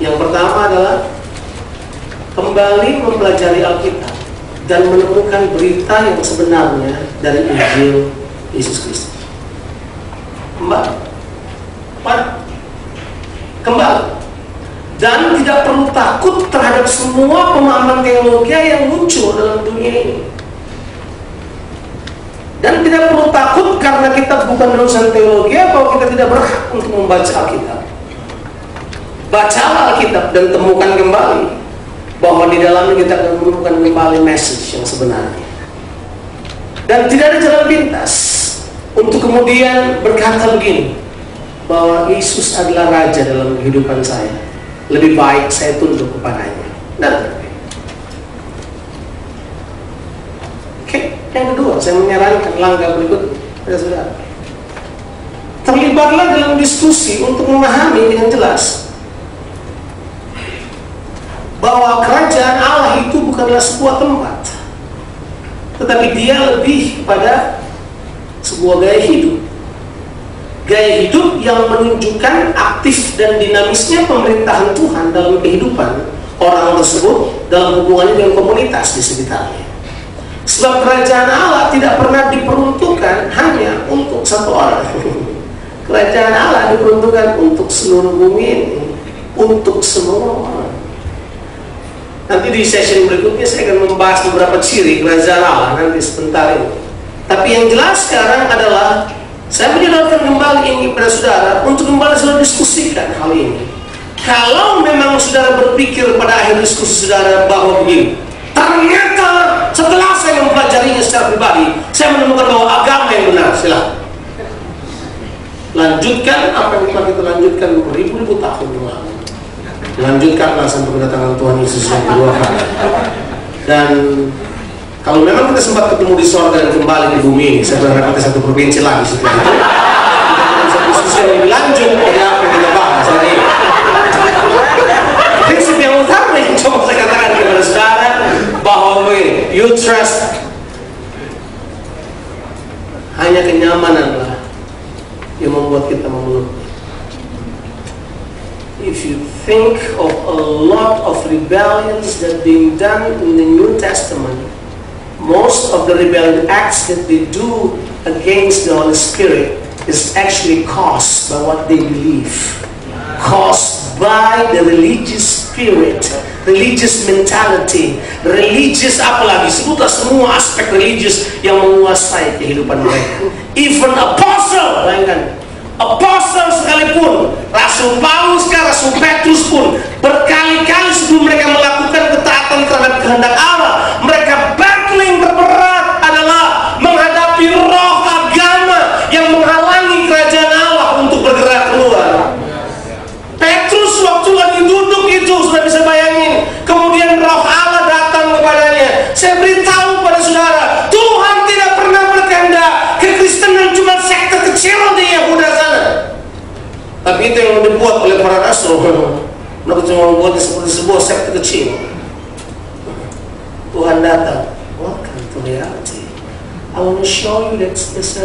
Yang pertama adalah kembali mempelajari Alkitab dan menemukan berita yang sebenarnya dari Injil Yesus Kristus. Kembali. Dan tidak perlu takut terhadap semua pemahaman teologi yang muncul dalam dunia ini. Dan tidak perlu takut karena kita bukan lulusan teologi atau kita tidak berhak untuk membaca Alkitab. Bacalah Alkitab dan temukan kembali bahwa di dalamnya kita akan menemukan kembali message yang sebenarnya. Dan tidak ada jalan pintas untuk kemudian berkata begini, bahwa Yesus adalah Raja dalam kehidupan saya, lebih baik saya tunduk kepadanya. Dan yang kedua, saya menyarankan langkah berikut pada saudara. Terlibatlah dalam diskusi untuk memahami dengan jelas bahwa kerajaan Allah itu bukanlah sebuah tempat, tetapi dia lebih kepada sebuah gaya hidup. Gaya hidup yang menunjukkan aktif dan dinamisnya pemerintahan Tuhan dalam kehidupan orang tersebut dalam hubungannya dengan komunitas di sekitarnya. Sebab kerajaan Allah tidak pernah diperuntukkan hanya untuk satu orang. Kerajaan Allah diperuntukkan untuk seluruh bumi ini, untuk semua orang. Nanti di session berikutnya saya akan membahas beberapa ciri kerajaan Allah nanti sebentar ini. Tapi yang jelas sekarang adalah saya menyodorkan kembali ini kepada saudara untuk kembali saudara diskusikan hal ini. Kalau memang saudara berpikir pada akhir diskusi saudara bahwa begini, ternyata setelah saya mempelajarinya secara pribadi, saya menemukan bahwa agama yang benar, silakan lanjutkan apa yang telah kita lanjutkan beribu-ribu tahun yang lalu. Lanjutkanlah sampai kedatangan Tuhan Yesus yang kedua kali. Dan kalau memang kita sempat ketemu di sorga dan kembali di bumi ini, saya berharap kita satu provinsi lagi setelah itu. Kita bisa diskusi yang lebih lanjut dari apa yang kita bahas hari ini. Prinsip yang utama yang coba saya katakan kepada saudara bahwa you trust, hanya kenyamananlah yang membuat kita memeluk. If you think of a lot of rebellions that being done in the New Testament, most of the rebellion acts that they do against the Holy Spirit is actually caused by what they believe, caused by the religious spirit, religious mentality, religious apalagi, sebutlah semua aspek religious yang menguasai kehidupan mereka. Even apostle, bayangkan, apostle sekalipun, Rasul Paulus, Rasul Petrus pun berkali-kali sebelum mereka melakukan ketaatan terhadap kehendak Allah, mereka battling terberat adalah menghadapi roh agama yang menghalangi kerajaan Allah untuk bergerak keluar. Petrus waktu lagi duduk itu, sudah bisa bayangin, kemudian roh Allah datang kepadanya. Saya beritahu pada saudara, Tuhan tidak pernah berkehendak kekristenan cuma sekte kecil di Yehuda sana. Tapi itu yang dibuat oleh para rasul. Mereka cuma membuatnya seperti sebuah sekte kecil. Tuhan datang, welcome to reality. I want to show you that there's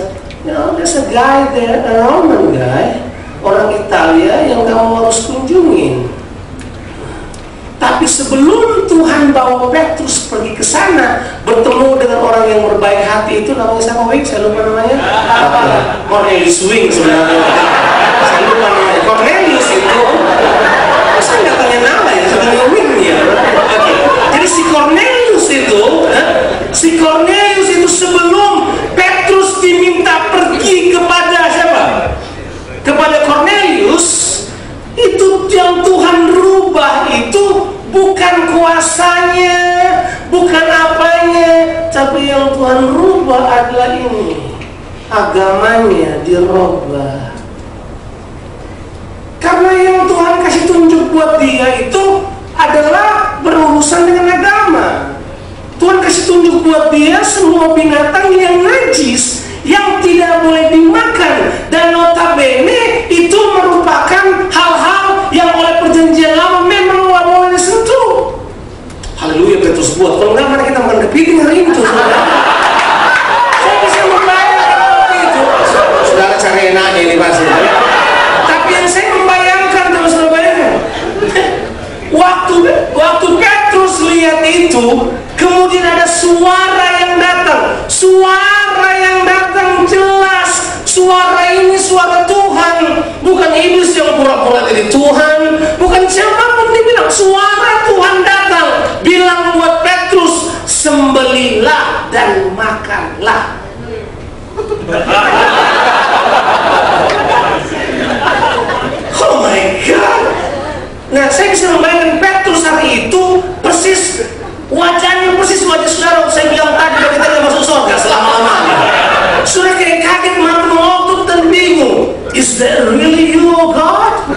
a guy there, a Roman guy, orang Italia yang kamu harus kunjungin. Tapi sebelum Tuhan bawa Petrus pergi ke sana bertemu dengan orang yang berbaik hati itu, namanya siapa? Saya lupa namanya. Cornelius Wing sebenarnya. Saya lupa namanya. Cornelius itu, saya nggak tanya nama ya, saya tanya Wing ya. Jadi si Cornelius itu sebelum Petrus diminta pergi kepada siapa? Kepada Cornelius, itu yang Tuhan rubah itu bukan kuasanya, bukan apanya, tapi yang Tuhan rubah adalah ini, agamanya dirubah. Karena yang Tuhan kasih tunjuk buat dia itu adalah berurusan dengan agama. Tuhan kasih tunjuk buat dia semua binatang yang najis, yang tidak boleh dimakan, dan notabene itu merupakan hal-hal yang oleh perjanjian lama memang tidak boleh disentuh. Haleluya, Petrus buat. Kalau nggak, mana kita makan kepiting hari ini tuh, saudara. Saya bisa membayangkan waktu itu. Saudara cari enaknya ini pasti. Tapi yang saya membayangkan, terus membayangkan, waktu Petrus lihat itu, kemudian ada suara yang datang. Suara yang datang jelas. Suara ini suara Tuhan, bukan iblis yang pura-pura jadi Tuhan, bukan siapapun. Dibilang suara Tuhan datang, bilang buat Petrus, sembelilah dan makanlah. Oh my God. Nah, saya bisa membayangkan Petrus hari itu persis wajahnya, persis wajah saudara. Saya bilang tadi, kita nggak masuk surga selama-lamanya. Saudara kayak kaget, mati mengotot dan bingung. Is that really you, oh God?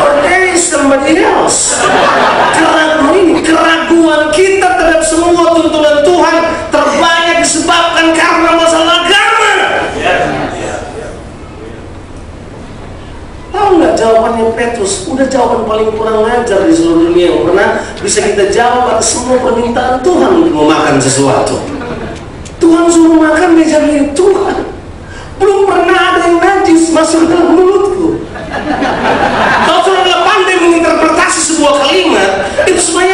Or there is somebody else? Keraguan kita terhadap semua tuntunan Tuhan terbanyak disebabkan karena masalah agama. Tahu nggak jawabannya Petrus? Udah jawaban paling kurang ajar di seluruh dunia yang pernah bisa kita jawab atas semua permintaan Tuhan untuk memakan sesuatu. Tuhan suruh makan meja milik Tuhan. Belum pernah ada yang najis masuk dalam mulutku. Kalau saudara pandai menginterpretasi sebuah kalimat, itu sebenarnya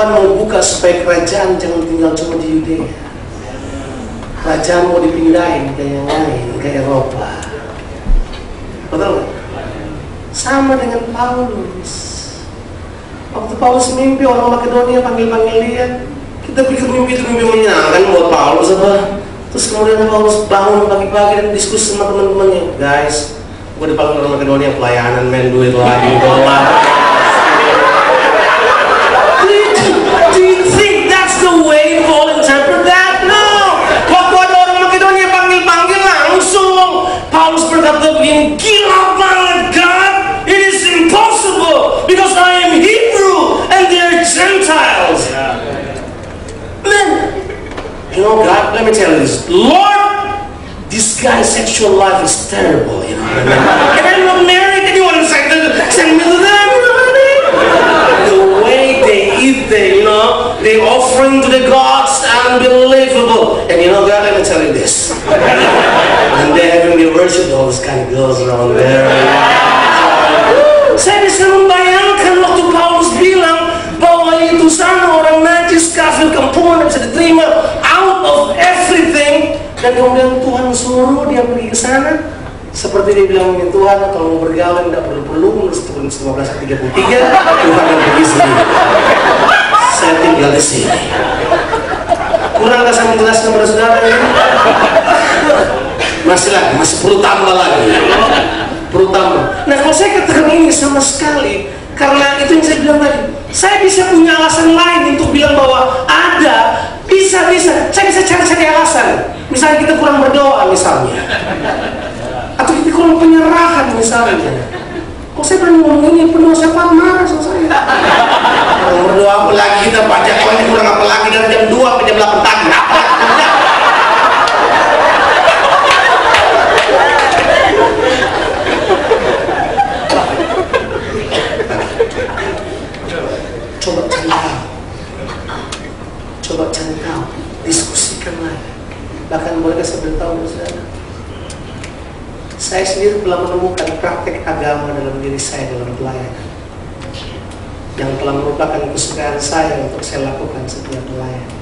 Tuhan mau buka supaya kerajaan jangan tinggal cuma di Yudea. Kerajaan mau dipindahin ke yang lain, ke Eropa. Betul? Sama dengan Paulus. Waktu Paulus mimpi, orang Makedonia panggil-panggil dia. Kita pikir mimpi itu mimpi menyenangkan buat Paulus apa? Terus kemudian Paulus bangun pagi-pagi dan diskusi sama teman-temannya. Guys, gue dipanggil orang Makedonia pelayanan, men, duit lagi, dolar. Do you think that's the way Paul interpret that? No. Waktu ada orang Makedonia panggil-panggil langsung Paulus berkata begini, gila banget God, it is impossible because I am Hebrew and they are Gentiles. Man, you know God, let me tell you this, Lord, this guy's sexual life is terrible, you know what I mean? And I'm not married, and you want to send me to them, you know what I mean? The way they eat, they offering to the gods, unbelievable. And you know God, let me tell you this. And they having the worship, all those kind of girls around there. Saya bisa membayangkan waktu Paulus bilang bahwa itu sana orang najis, kafir, kampungan, bisa diterima out of everything. Dan kemudian Tuhan suruh dia pergi ke sana. Seperti dia bilang, Tuhan kalau mau bergaul tidak perlu menurut Korintus 15:33, Tuhan yang pergi sendiri. Saya tinggal di sini. Kurang gak saya menjelaskan kepada saudara ini? Masih perlu tambah lagi. Perlu tambah. Nah, kalau saya katakan ini sama sekali, karena itu yang saya bilang tadi, saya bisa punya alasan lain untuk bilang bahwa ada, bisa. Saya bisa cari alasan. Misalnya kita kurang berdoa misalnya, atau kita kurang penyerahan misalnya. Kok saya pernah ngomong ini penuh, siapa marah sama saya? Kurang berdoa apa lagi, kita pajak ini kurang apa lagi dari jam 2 sampai jam 8 pagi. Coba cari tahu, diskusikan lagi. Bahkan boleh saya beritahu saudara, saya sendiri telah menemukan praktek agama dalam diri saya dalam pelayanan yang telah merupakan kesukaan saya untuk saya lakukan setiap pelayanan.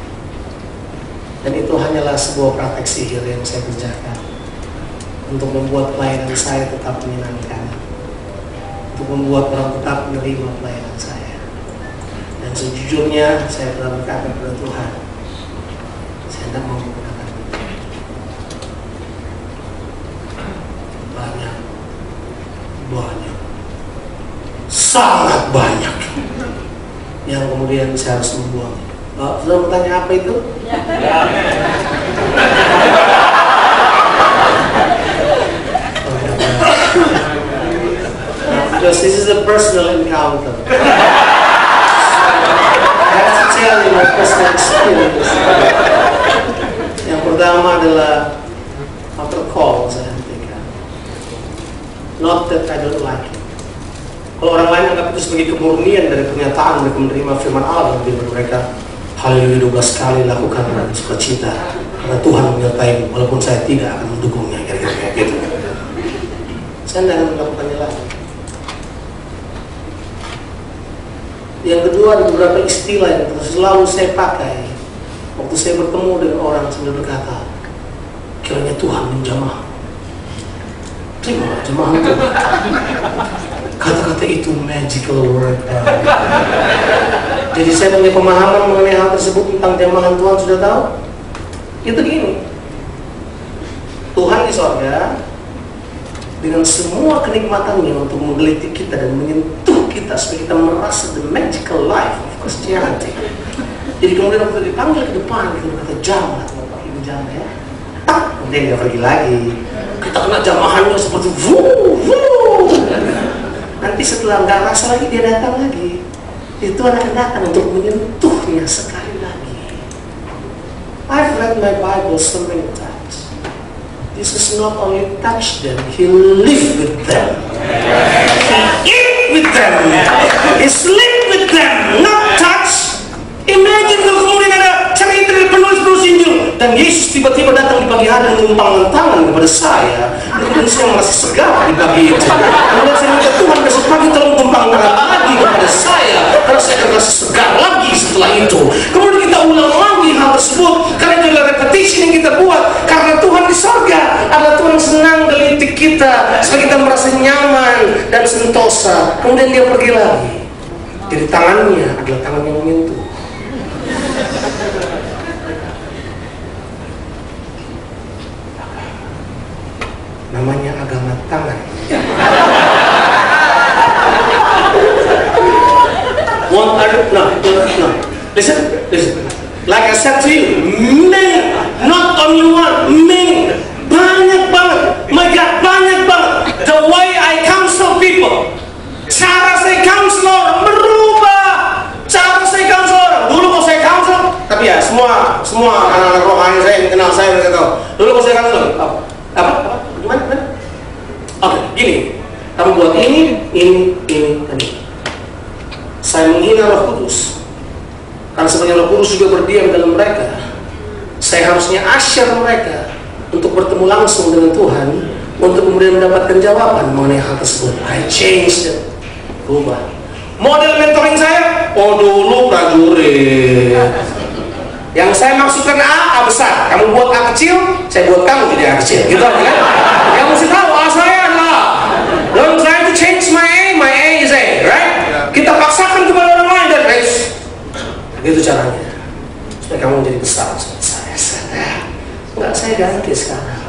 Dan itu hanyalah sebuah praktek sihir yang saya kerjakan untuk membuat pelayanan saya tetap menyenangkan, untuk membuat orang tetap menerima pelayanan saya. Dan sejujurnya saya telah berkata kepada Tuhan, saya tidak mau menggunakan itu. Banyak, sangat banyak yang kemudian saya harus membuang. Sudah bertanya apa itu? Because this is a personal encounter. I have to tell you my personal experience. Yang pertama adalah after call saya hentikan. Not that I don't like it. Kalau orang lain anggap itu sebagai kemurnian dari pernyataan mereka menerima firman Allah, dan mereka haleluya 12 kali lakukan dengan sukacita karena Tuhan menyertai walaupun saya tidak akan mendukungnya, kira-kira kayak gitu. Saya tidak akan melakukannya lagi. Yang kedua, ada beberapa istilah yang selalu saya pakai waktu saya bertemu dengan orang sambil berkata, kiranya Tuhan menjamah. Terima jamaah itu. Kata-kata itu magical word. Jadi saya punya pemahaman mengenai hal tersebut tentang jamahan Tuhan, sudah tahu? Itu gini, Tuhan di sorga dengan semua kenikmatannya untuk menggelitik kita dan menyentuh kita supaya kita merasa the magical life of Christianity. Jadi kemudian waktu dipanggil ke depan, kita berkata jamaah, Bapak Ibu jamaah ya. Kemudian dia pergi lagi. Kita kena jamahannya seperti wuh. Nanti setelah nggak rasa lagi dia datang lagi. Itu akan datang untuk menyentuhnya sekali lagi. I've read my Bible so many times. Jesus not only touched them, He lived with them. He ate with them. He slept with them. Not touch. Imagine kalau kemudian ada cerita dari penulis Injil dan Yesus tiba-tiba datang di pagi hari dan menumpangkan tangan kepada saya, dan saya merasa segar di pagi itu. Kemudian saya minta Tuhan besok pagi tolong tumpang tangan lagi kepada saya karena saya merasa segar lagi setelah setelah itu. Kemudian kita ulang lagi hal tersebut, karena itu adalah repetition yang kita buat. Karena Tuhan di sorga adalah Tuhan senang gelitik kita supaya kita merasa nyaman dan sentosa. Kemudian dia pergi lagi. Jadi tangannya adalah tangan yang menyentuh. Namanya agama tangan. No. Listen. Like I said to you, many, not only one, many, banyak banget. My God, banyak banget. The way I counsel people, cara saya counsel orang berubah. Cara saya counsel orang. Dulu kalau saya counsel, tapi ya semua anak-anak rohani saya yang kenal saya mereka tahu. Dulu kalau saya counsel, apa? Gimana? Oke, gini. Kamu buat ini, dan ini. Saya menghina Roh Kudus. Karena sebenarnya Roh Kudus juga berdiam dalam mereka. Saya harusnya asyar mereka untuk bertemu langsung dengan Tuhan, untuk kemudian mendapatkan jawaban mengenai hal tersebut. I changed it. Berubah. Model mentoring saya, dulu prajurit. Yang saya maksudkan A besar. Kamu buat A kecil, saya buat kamu jadi A kecil. Gitu kan? Yang mesti tahu A saya adalah. Don't try to change my A is A, right? Kita paksakan kepada orang lain dan begitu caranya supaya kamu menjadi besar seperti saya. Enggak, saya ganti sekarang.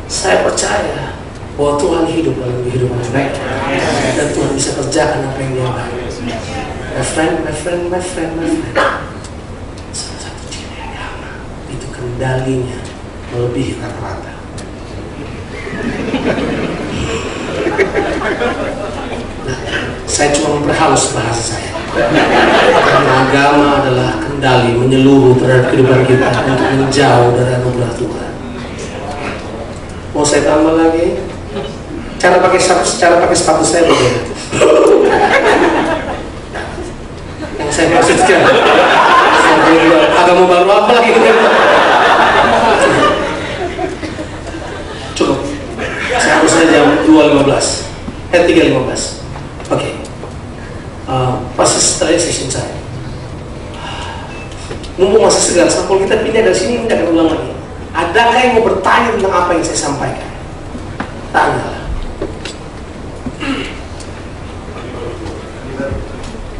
Saya percaya bahwa Tuhan hidup dalam kehidupan mereka dan Tuhan bisa kerjakan apa yang Dia mau. My friend. Salah satu ciri agama itu kendalinya melebihi rata-rata. Saya cuma memperhalus bahasa saya. Karena agama adalah kendali menyeluruh terhadap kehidupan kita untuk menjauh dari anugerah Tuhan. Mau saya tambah lagi? Cara pakai sepatu saya berbeda. Yang saya maksudkan, agama baru apa lagi? Cukup. Seharusnya jam 2.15, 3.15. Oke. Pas setelah session saya, mumpung masih segar, kalau kita pindah dari sini tidak akan ulang lagi. Adakah yang mau bertanya tentang apa yang saya sampaikan? Tanya.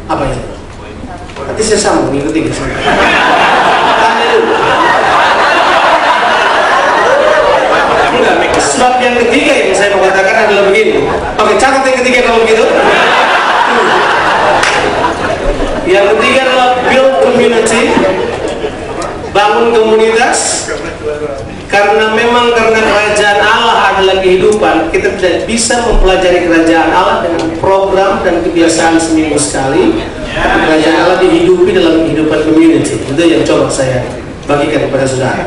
Apa itu? Nanti saya sambung minggu ketiga. Tanya dulu. Enggak, sebab yang ketiga yang saya mau katakan adalah begini. Oke, catat yang ketiga kalau begitu. Yang ketiga adalah build community, bangun komunitas. Karena kerajaan Allah adalah kehidupan, kita tidak bisa mempelajari kerajaan Allah dengan program dan kebiasaan seminggu sekali. Kerajaan Allah dihidupi dalam kehidupan community. Itu yang coba saya bagikan kepada saudara.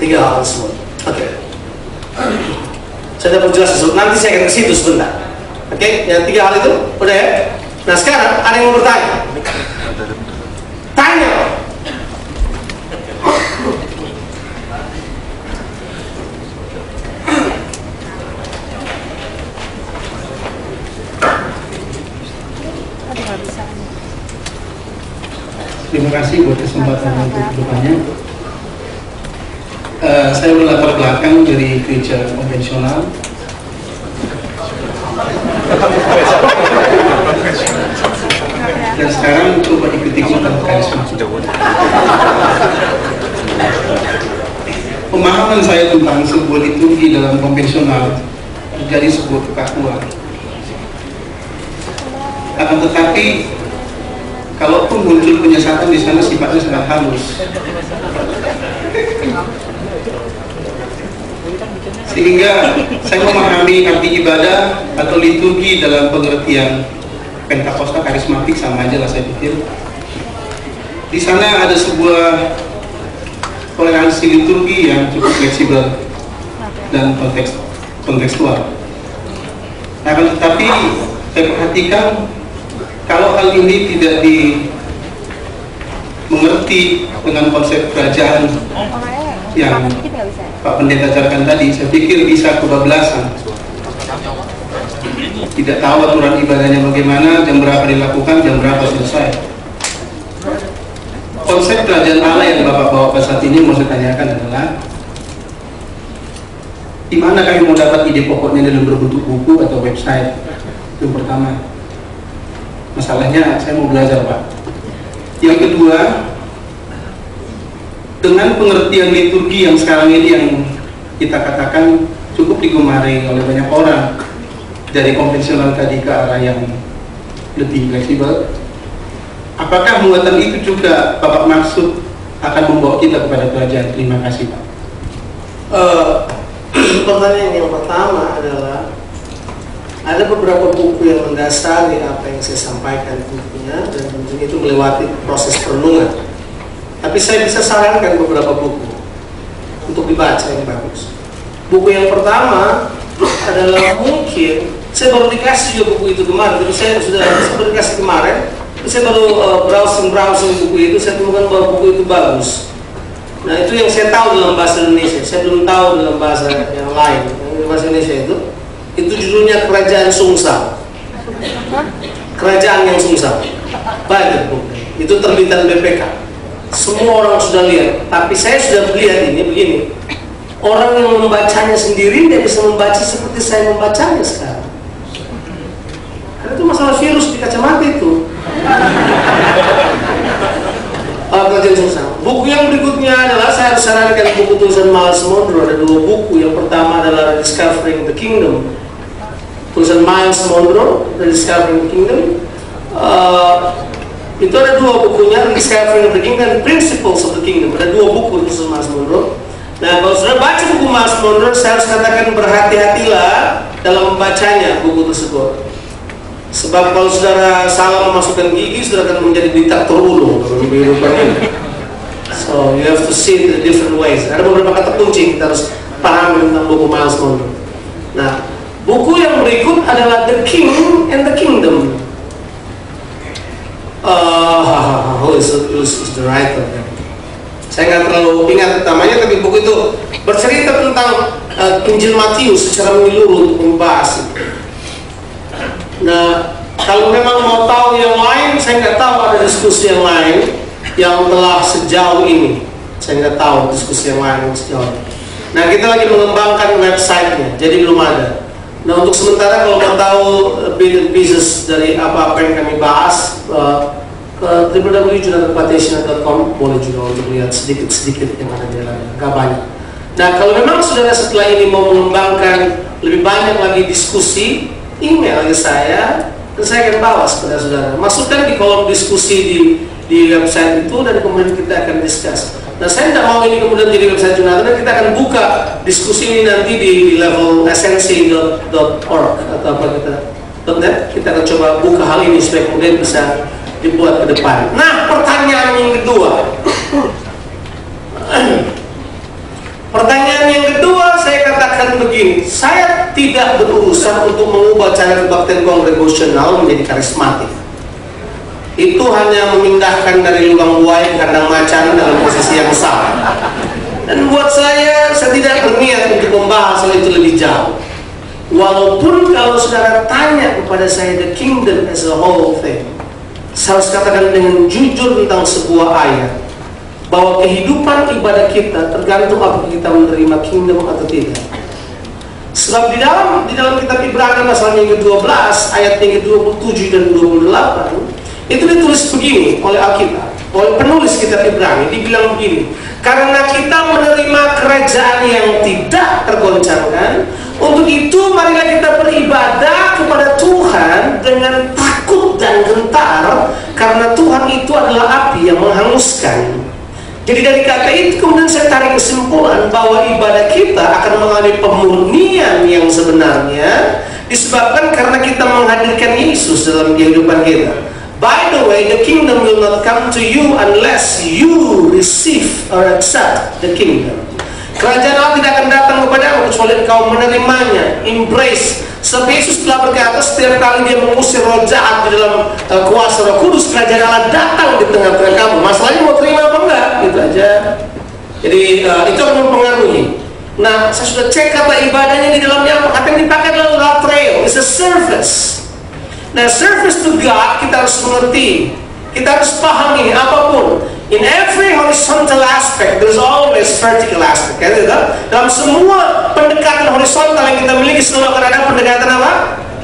3 hal tersebut. Oke. Saya dapat jelas tersebut. Nanti saya akan ke situ sebentar. Oke, yang 3 hal itu udah ya. Nah sekarang ada yang mau bertanya. Tanya. Terima kasih buat kesempatan untuk bertanya. Saya berlatar belakang dari gereja konvensional. Dan sekarang coba ikut-ikutan karisma. Pemahaman saya tentang sebuah liturgi dalam konvensional menjadi sebuah kekakuan. Akan tetapi, kalaupun muncul penyesatan di sana sifatnya sangat halus. Sehingga saya memahami arti ibadah atau liturgi dalam pengertian Pentakosta karismatik sama aja lah saya pikir. Di sana ada sebuah toleransi liturgi yang cukup fleksibel dan kontekstual. Akan tetapi saya perhatikan kalau hal ini tidak dimengerti dengan konsep kerajaan yang Pak Pendeta ajarkan tadi, saya pikir bisa kebablasan. Tidak tahu aturan ibadahnya bagaimana, jam berapa dilakukan, jam berapa selesai. konsep kerajaan Allah yang Bapak bawa ke saat ini mau saya tanyakan adalah di mana kami mau dapat ide pokoknya dalam berbentuk buku atau website? Itu yang pertama. Masalahnya saya mau belajar, Pak. Yang kedua, dengan pengertian liturgi yang sekarang ini yang kita katakan cukup digemari oleh banyak orang, dari konvensional tadi ke arah yang lebih fleksibel, apakah muatan itu juga Bapak maksud akan membawa kita kepada kerajaan? Terima kasih, Pak. Pertanyaan yang pertama adalah ada beberapa buku yang mendasari apa yang saya sampaikan tentunya, dan tentunya itu melewati proses perenungan. Tapi saya bisa sarankan beberapa buku untuk dibaca yang bagus. Buku yang pertama adalah mungkin saya baru dikasih juga buku itu kemarin, tapi saya baru dikasih kemarin. Saya baru browsing buku itu, saya temukan bahwa buku itu bagus. Nah, itu yang saya tahu dalam bahasa Indonesia. Saya belum tahu dalam bahasa yang lain. Dalam bahasa Indonesia itu judulnya Kerajaan Sungsang. Kerajaan yang Sungsang. Baik buku. Itu terbitan BPK. Semua orang sudah lihat, tapi saya sudah lihat ini begini. Orang yang membacanya sendiri tidak bisa membaca seperti saya membacanya sekarang. Karena itu masalah virus di kacamata itu. Kerajaan Sungsang. Buku yang berikutnya adalah saya harus sarankan buku tulisan Miles Monroe. Ada dua buku. Yang pertama adalah Discovering the Kingdom, tulisan Miles Monroe, Discovering the Kingdom. Itu ada dua bukunya, Discovering the Kingdom dan Principles of the Kingdom. Ada dua buku tulisan Miles Monroe. Nah, kalau sudah baca buku Miles Monroe, saya harus katakan berhati-hatilah dalam membacanya buku tersebut. Sebab kalau saudara salah memasukkan gigi, saudara akan menjadi diktator ulu dalam kehidupan ini. So you have to see it in different ways. Ada beberapa kata kunci kita harus paham tentang buku Miles Monroe. Nah, buku yang berikut adalah The King and the Kingdom. Who is the writer? Saya nggak terlalu ingat namanya, tapi buku itu bercerita tentang Injil Matius secara menyeluruh untuk membahas itu. Nah, kalau memang mau tahu yang lain, saya nggak tahu ada diskusi yang lain yang telah sejauh ini. Saya nggak tahu diskusi yang lain sejauh ini. Nah, kita lagi mengembangkan websitenya, jadi belum ada. Nah, untuk sementara kalau mau tahu bisnis dari apa yang kami bahas, ke www.junatapatesina.com boleh juga untuk lihat sedikit-sedikit yang ada di dalamnya, nggak banyak. Nah, kalau memang saudara setelah ini mau mengembangkan lebih banyak lagi diskusi, email ke saya, dan saya akan bawa kepada saudara. Masukkan di kolom diskusi di website itu, dan kemudian kita akan discuss. Nah, saya tidak mau ini kemudian jadi website Jonathan, dan kita akan buka diskusi ini nanti di level esensi.org atau apa .net. Kita akan coba buka hal ini supaya kemudian bisa dibuat ke depan. Nah, pertanyaan yang kedua. Pertanyaan yang kedua, saya katakan begini, saya tidak berurusan untuk mengubah cara kebaktian kongregasional menjadi karismatik. Itu hanya memindahkan dari lubang buaya ke kandang macan dalam posisi yang sama. Dan buat saya tidak berniat untuk membahas hal itu lebih jauh. Walaupun kalau saudara tanya kepada saya the kingdom as a whole thing, saya harus katakan dengan jujur tentang sebuah ayat, bahwa kehidupan ibadah kita tergantung apakah kita menerima kingdom atau tidak. Sebab di dalam kitab Ibrani pasal yang ke-12 ayat yang ke-27 dan 28 itu ditulis begini oleh Alkitab, oleh penulis kitab Ibrani, dibilang begini, karena kita menerima kerajaan yang tidak tergoncangkan, untuk itu marilah kita beribadah kepada Tuhan dengan takut dan gentar, karena Tuhan itu adalah api yang menghanguskan. Jadi dari kata itu kemudian saya tarik kesimpulan bahwa ibadah kita akan mengalami pemurnian yang sebenarnya disebabkan karena kita menghadirkan Yesus dalam kehidupan kita. By the way, the kingdom will not come to you unless you receive or accept the kingdom. Kerajaan Allah tidak akan datang kepadamu kecuali engkau menerimanya, embrace. Sebab Yesus telah berkata setiap kali dia mengusir roh jahat di dalam kuasa Roh Kudus, kerajaan Allah datang di tengah-tengah kamu. Masalahnya mau terima apa enggak? Gitu aja. Jadi itu akan mempengaruhi. Nah, saya sudah cek kata ibadahnya di dalamnya apa. Kata yang dipakai adalah latreo, it's a service. Nah, service to God kita harus mengerti. Kita harus pahami apapun In every horizontal aspect, there's always vertical aspect. Kan? Dalam semua pendekatan horizontal yang kita miliki selalu akan ada pendekatan apa?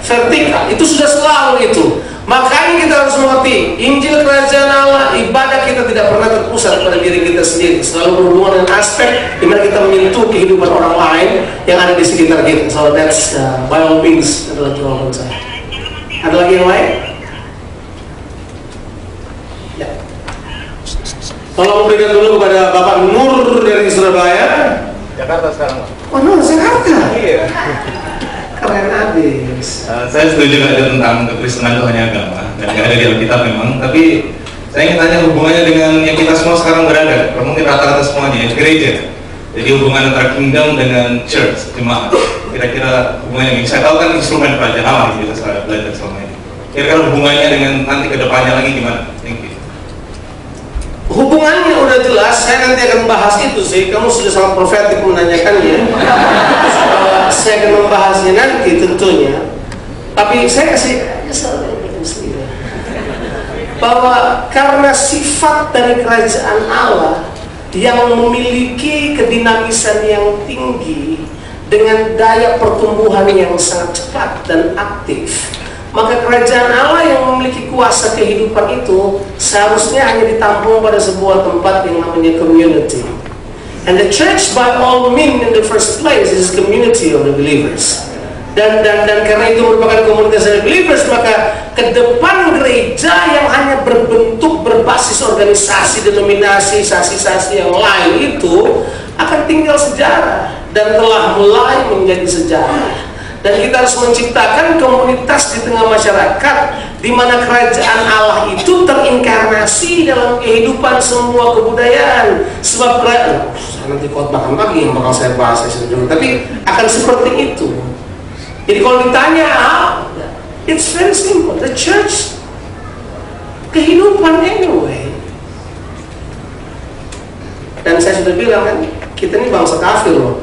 Vertikal. Itu sudah selalu itu. Makanya kita harus mengerti Injil Kerajaan Allah, ibadah kita tidak pernah terpusat pada diri kita sendiri. Selalu berhubungan dengan aspek di mana kita menyentuh kehidupan orang lain yang ada di sekitar kita. So that's by all means adalah jawaban saya. Ada lagi yang lain? Ya. Tolong berikan dulu kepada Bapak Nur dari Surabaya. Jakarta sekarang, Pak. Oh, Nur, Jakarta. Iya. Keren abis. Saya setuju nggak ada tentang kekristenan itu hanya agama dan nggak ada di Alkitab memang. Tapi saya ingin tanya hubungannya dengan yang kita semua sekarang berada. Mungkin rata-rata semuanya gereja. Jadi hubungan antara kingdom dengan church, jemaat. Kira-kira hubungannya yang saya tahu kan instrumen kerajaan Allah yang kita selalu belajar selama ini. Kira-kira hubungannya dengan nanti kedepannya lagi gimana? Thank you. Hubungannya udah jelas, saya nanti akan bahas itu sih. Kamu sudah sangat profetik menanyakannya. Saya akan membahasnya nanti tentunya. Tapi saya kasih bahwa karena sifat dari kerajaan Allah yang memiliki kedinamisan yang tinggi dengan daya pertumbuhan yang sangat cepat dan aktif, maka kerajaan Allah yang memiliki kuasa kehidupan itu seharusnya hanya ditampung pada sebuah tempat yang namanya community. And the church by all means in the first place is community of the believers. Dan karena itu merupakan komunitas dari believers, maka ke depan gereja yang hanya berbentuk berbasis organisasi, denominasi, sasi-sasi yang lain itu akan tinggal sejarah dan telah mulai menjadi sejarah. Dan kita harus menciptakan komunitas di tengah masyarakat di mana kerajaan Allah itu terinkarnasi dalam kehidupan semua kebudayaan. Sebab saya nanti khotbah lagi yang bakal saya bahas sendiri, tapi akan seperti itu. Jadi kalau ditanya, it's very simple. The church, kehidupan anyway. Dan saya sudah bilang kan, kita ini bangsa kafir loh.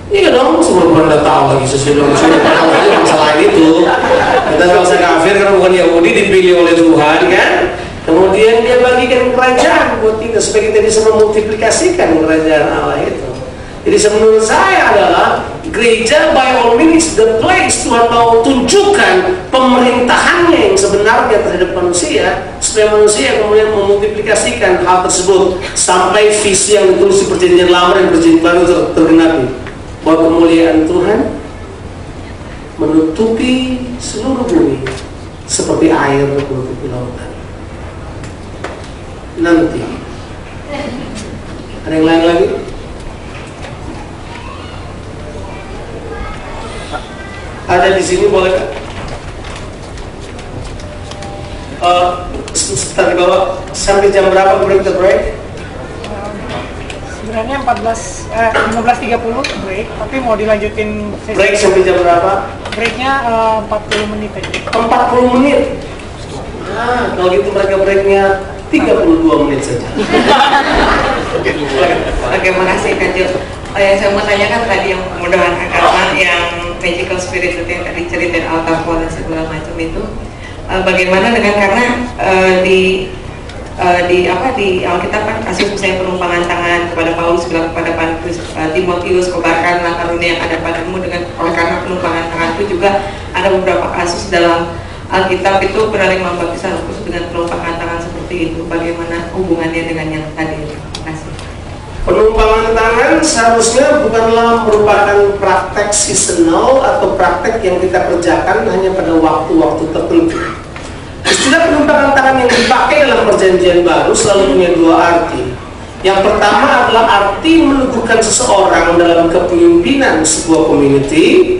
Iya dong, semua pada tahu lagi sesuatu masalah itu. Kita bangsa kafir karena bukan Yahudi, dipilih oleh Tuhan kan. Kemudian dia bagikan kerajaan buat kita supaya kita bisa memultiplikasikan kerajaan Allah itu. Jadi menurut saya adalah gereja by all means the place Tuhan mau tunjukkan pemerintahannya yang sebenarnya terhadap manusia, supaya manusia kemudian memultiplikasikan hal tersebut sampai visi yang ditulis di Perjanjian Lama dan Perjanjian Baru tergenapi. Bahwa kemuliaan Tuhan menutupi seluruh bumi seperti air menutupi lautan. Nanti ada yang lain lagi? Ada di sini boleh kan? Sebentar di bawah. Sampai jam berapa break? Sebenarnya 15.30 break, tapi mau dilanjutin sesi. Break sampai jam berapa? Breaknya 40 menit aja. 40 menit? Nah, kalau gitu mereka breaknya 32 menit saja. Oke, makasih Kak Jo. Yang saya mau tanyakan tadi yang kemudahan agama, yang magical spirit itu yang tadi ceritain altar dan segala macam itu, bagaimana dengan karena di Alkitab kan kasus misalnya penumpangan tangan kepada Paulus bilang kepada Timotius, kobarkanlah karunia yang ada padamu, dengan oleh karena penumpangan tangan itu juga ada beberapa kasus dalam Alkitab itu penerimaan baptisan khusus dengan penumpangan tangan seperti itu. Bagaimana hubungannya dengan yang tadi? Terima kasih. Penumpangan tangan seharusnya bukanlah merupakan praktek seasonal atau praktek yang kita kerjakan hanya pada waktu-waktu tertentu. Istilah penumpangan tangan yang dipakai dalam Perjanjian Baru selalu punya dua arti. Yang pertama adalah arti meneguhkan seseorang dalam kepemimpinan sebuah community,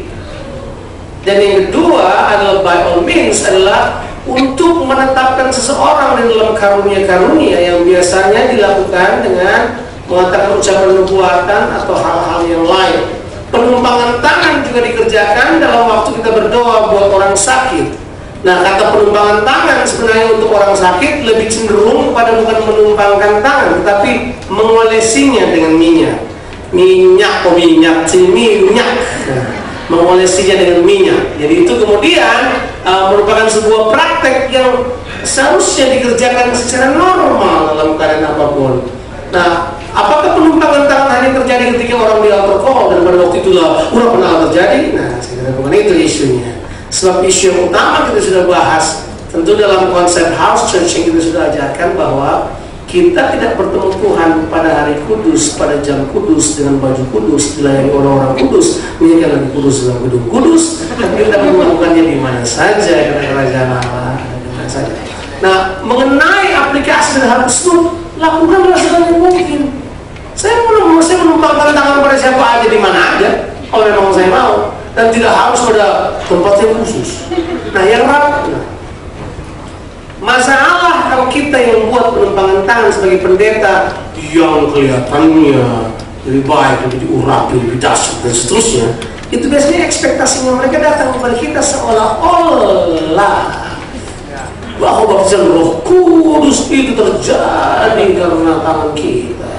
dan yang kedua adalah by all means adalah untuk menetapkan seseorang di dalam karunia-karunia yang biasanya dilakukan dengan mengatakan ucapan nubuatan atau hal-hal yang lain. Penumpangan tangan juga dikerjakan dalam waktu kita berdoa buat orang sakit. Nah, kata penumpangan tangan sebenarnya untuk orang sakit lebih cenderung kepada bukan menumpangkan tangan, tetapi mengolesinya dengan minyak. Minyak. Mengolesinya dengan minyak. Jadi itu kemudian merupakan sebuah praktek yang seharusnya dikerjakan secara normal dalam keadaan apapun. Nah, apakah penumpangan tangan hanya terjadi ketika orang di alkohol dan pada waktu itulah udah pernah terjadi? Nah, saya kira bukan itu isunya. Sebab isu yang utama kita sudah bahas, tentu dalam konsep house church yang kita sudah ajarkan bahwa kita tidak bertemu Tuhan pada hari kudus, pada jam kudus, dengan baju kudus, dilayani orang-orang kudus, menyanyikan lagu kudus dalam gedung kudus, tapi kita melakukannya di mana saja, karena kerajaan Allah ada di mana saja. Nah, mengenai aplikasi dan hal tersebut, lakukanlah sebanyak mungkin. Saya menumpangkan tangan pada siapa aja di mana aja, kalau memang saya mau, dan tidak harus pada tempat yang khusus. Nah, yang rapat. Masalah kalau kita yang buat penumpangan tangan sebagai pendeta yang kelihatannya lebih baik, lebih diurapi, lebih dahsyat dan seterusnya, itu biasanya ekspektasinya mereka datang kepada kita seolah-olah bahwa baptisan Roh Kudus itu terjadi karena tangan kita.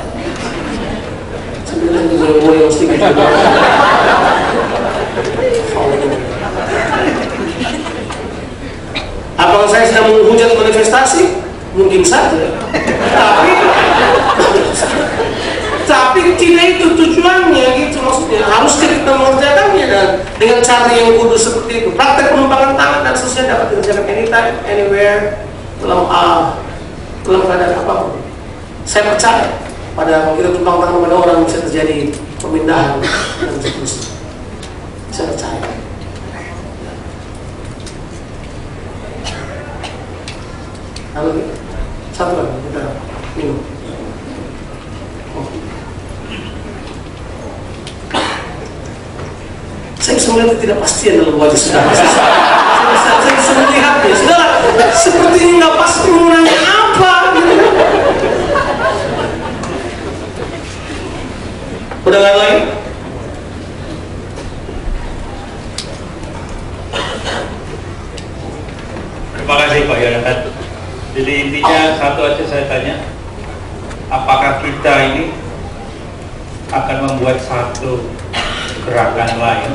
Sebenarnya boleh sedikit. Apakah saya sedang menghujat manifestasi? Mungkin saja. Tapi tidak itu tujuannya, gitu maksudnya. Harus kita mengerjakannya dan dengan cara yang kudus seperti itu. Praktek penumpangan tangan dan seterusnya dapat dikerjakan anytime, anywhere, dalam keadaan apapun. Saya percaya pada kalau kita tumpang tangan pada orang bisa terjadi pemindahan dan seterusnya. Saya percaya. Lalu satu lagi kita minum. Saya bisa melihat ketidakpastian dalam wajah saudara. Saya bisa melihatnya. Saudara, seperti ini nggak pasti mau nanya apa. Udah nggak lagi? Terima kasih Pak Yonatan. Jadi intinya satu aja saya tanya, apakah kita ini akan membuat satu gerakan lain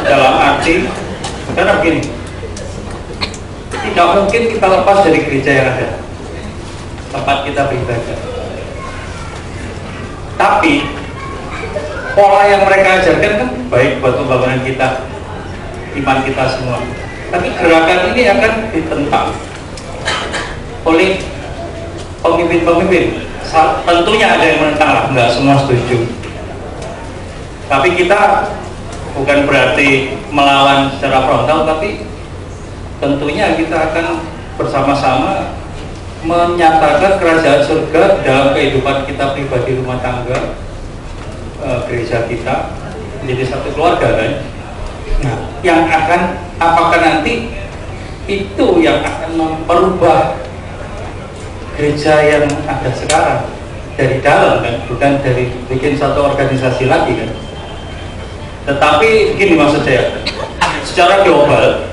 dalam arti, karena begini, tidak mungkin kita lepas dari gereja yang ada, tempat kita beribadah. Tapi pola yang mereka ajarkan kan baik buat pembangunan kita, iman kita semua. Tapi gerakan ini akan ditentang oleh pemimpin-pemimpin. Tentunya ada yang menentang lah, nggak semua setuju. Tapi kita bukan berarti melawan secara frontal, tapi tentunya kita akan bersama-sama menyatakan kerajaan surga dalam kehidupan kita pribadi, rumah tangga, gereja kita, menjadi satu keluarga kan. Nah, yang akan, apakah nanti itu yang akan merubah gereja yang ada sekarang dari dalam kan, bukan dari bikin satu organisasi lagi kan. Tetapi gini maksud saya, secara global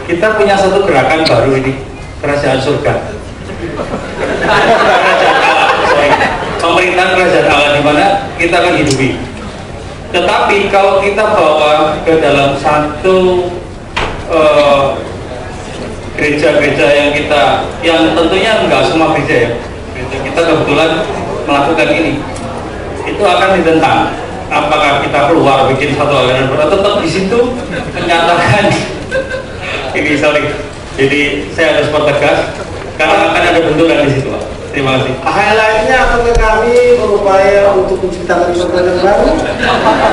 kita punya satu gerakan baru ini, kerajaan surga, kerajaan Allah, pemerintahan kerajaan Allah di mana kita akan hidupi. Tetapi kalau kita bawa ke dalam satu gereja-gereja yang tentunya enggak semua gereja ya, gereja kita kebetulan melakukan ini, itu akan ditentang. Apakah kita keluar bikin satu aliran baru, tetap di situ menyatakan ini, sorry. Jadi saya harus pertegas karena akan ada benturan di situ, Pak. Terima kasih. Highlightnya apakah kami berupaya untuk menciptakan perkembangan baru?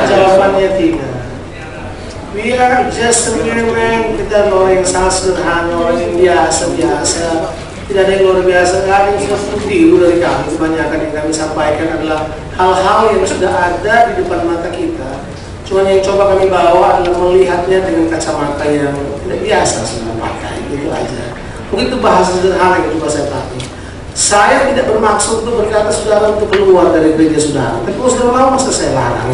Jawabannya tidak. We are just a mere man. Kita orang yang sangat sederhana, orang yang biasa-biasa. Tidak ada yang luar biasa, nggak ada yang seperti itu dari kami. Kebanyakan yang kami sampaikan adalah hal-hal yang sudah ada di depan mata kita. Cuma yang coba kami bawa adalah melihatnya dengan kacamata yang tidak biasa saya pakai, gitu aja. Mungkin itu bahasa sederhana yang coba saya pakai. Saya tidak bermaksud untuk berkata saudara untuk keluar dari gereja saudara, tapi kalau saudara mau masa saya larang.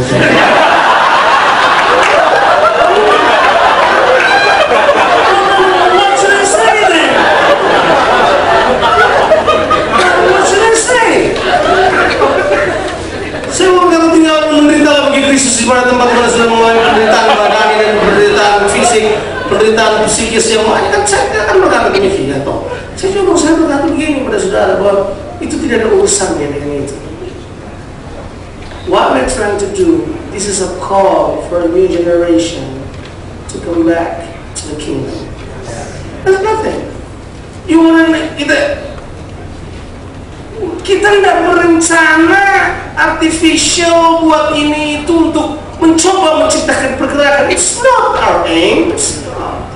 What should I say then? What should I say? Saya mau kata tinggal menderita bagi Kristus di mana tempat-tempat sudah mengalami penderitaan badani dan penderitaan fisik, penderitaan psikis yang banyak kan saya urusannya dengan itu. What we're trying to do, this is a call for a new generation to come back to the kingdom. There's nothing. You wanna, kita tidak berencana artificial buat ini itu untuk mencoba menciptakan pergerakan. It's not our aim. It's not.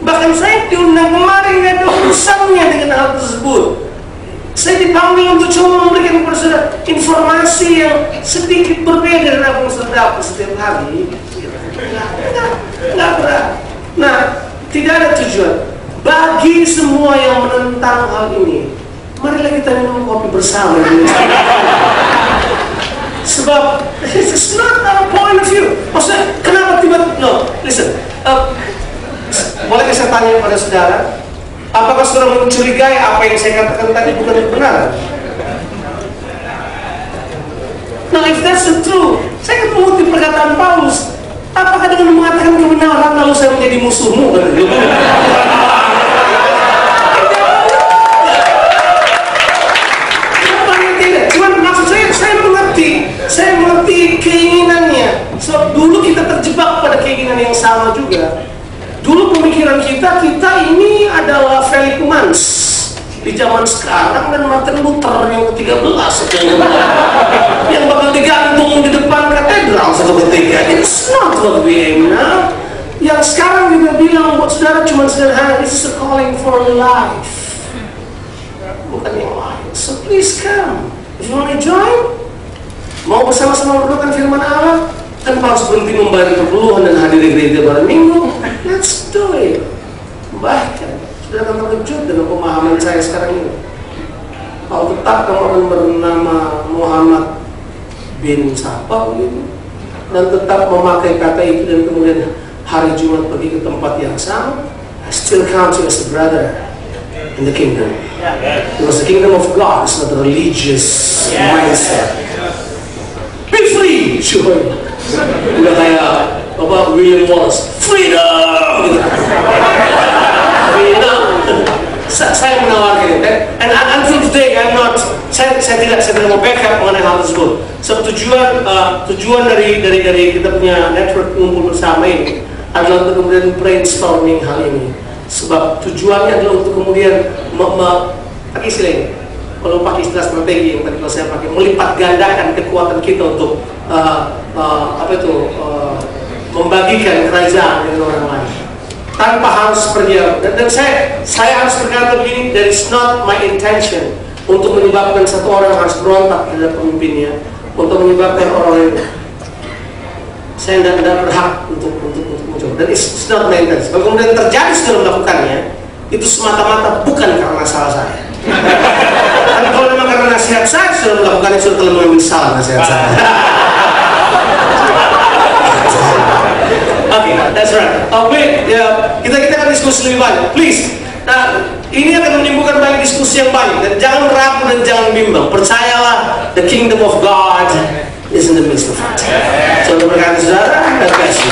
Bahkan saya diundang kemarin, ada urusannya dengan hal tersebut. Saya dipanggil untuk coba memberikan kepada saudara informasi yang sedikit berbeda dari apa yang saudara dapat setiap hari. Nggak berat. Nah, tidak ada tujuan. Bagi semua yang menentang hal ini, marilah kita minum kopi bersama. Sebab it's not our point of view. Maksudnya, kenapa tiba-tiba? No, listen. Boleh saya tanya kepada saudara? Apakah saudara mencurigai apa yang saya katakan tadi bukan kebenaran? Nah, if that's the truth, saya akan mengutip perkataan Paulus. Apakah dengan mengatakan kebenaran lalu saya menjadi musuhmu? Cuman maksud saya mengerti keinginannya. So, dulu kita terjebak pada keinginan yang sama juga. Dulu pemikiran kita ini adalah Felix di zaman sekarang dan Martin Luther yang ke-13 yang bakal digantung di depan katedral satu ketika. It's not what we aim now. Yang sekarang kita bilang buat saudara cuma sederhana, this is a calling for life, bukan yang lain. So please come. If you want to join, mau bersama-sama berdoakan firman Allah, tanpa harus berhenti membayar keperluan dan hadir di gereja pada minggu. Let's do it. Bahkan sudah akan terkejut dengan pemahaman saya sekarang ini. Kalau tetap kamu akan bernama Muhammad bin siapa begitu, dan tetap memakai kata itu dan kemudian hari Jumat pergi ke tempat yang sama, I still count you as a brother in the kingdom. Because the kingdom of God is not a religious mindset. Be free, sure. Udah kayak William Wallace, freedom. Freedom. Saya menawarkan itu, and until today saya tidak mau backup mengenai hal tersebut. So tujuan dari kita punya network ngumpul bersama ini adalah untuk kemudian brainstorming hal ini. Sebab tujuannya adalah untuk kemudian pakai istilah ini. Kalau pakai istilah strategi yang tadi saya pakai, melipat gandakan kekuatan kita untuk membagikan kerajaan dengan orang lain tanpa harus pergi. Dan saya harus berkata begini, there is not my intention untuk menyebabkan satu orang harus berontak terhadap pemimpinnya, untuk menyebabkan orang lain. Saya tidak berhak untuk muncul, dan it's not my intention. Kalau kemudian terjadi sudah melakukannya, itu semata-mata bukan karena salah saya. Dan kalau memang karena nasihat saya sudah melakukannya, sudah telah mengambil salah nasihat saya. Okay, that's right. Kita akan diskusi lebih banyak. Please. Nah, ini akan menimbulkan banyak diskusi yang banyak. Dan jangan ragu dan jangan bimbang. Percayalah, the kingdom of God is in the midst of it. So, terima kasih saudara. God bless you.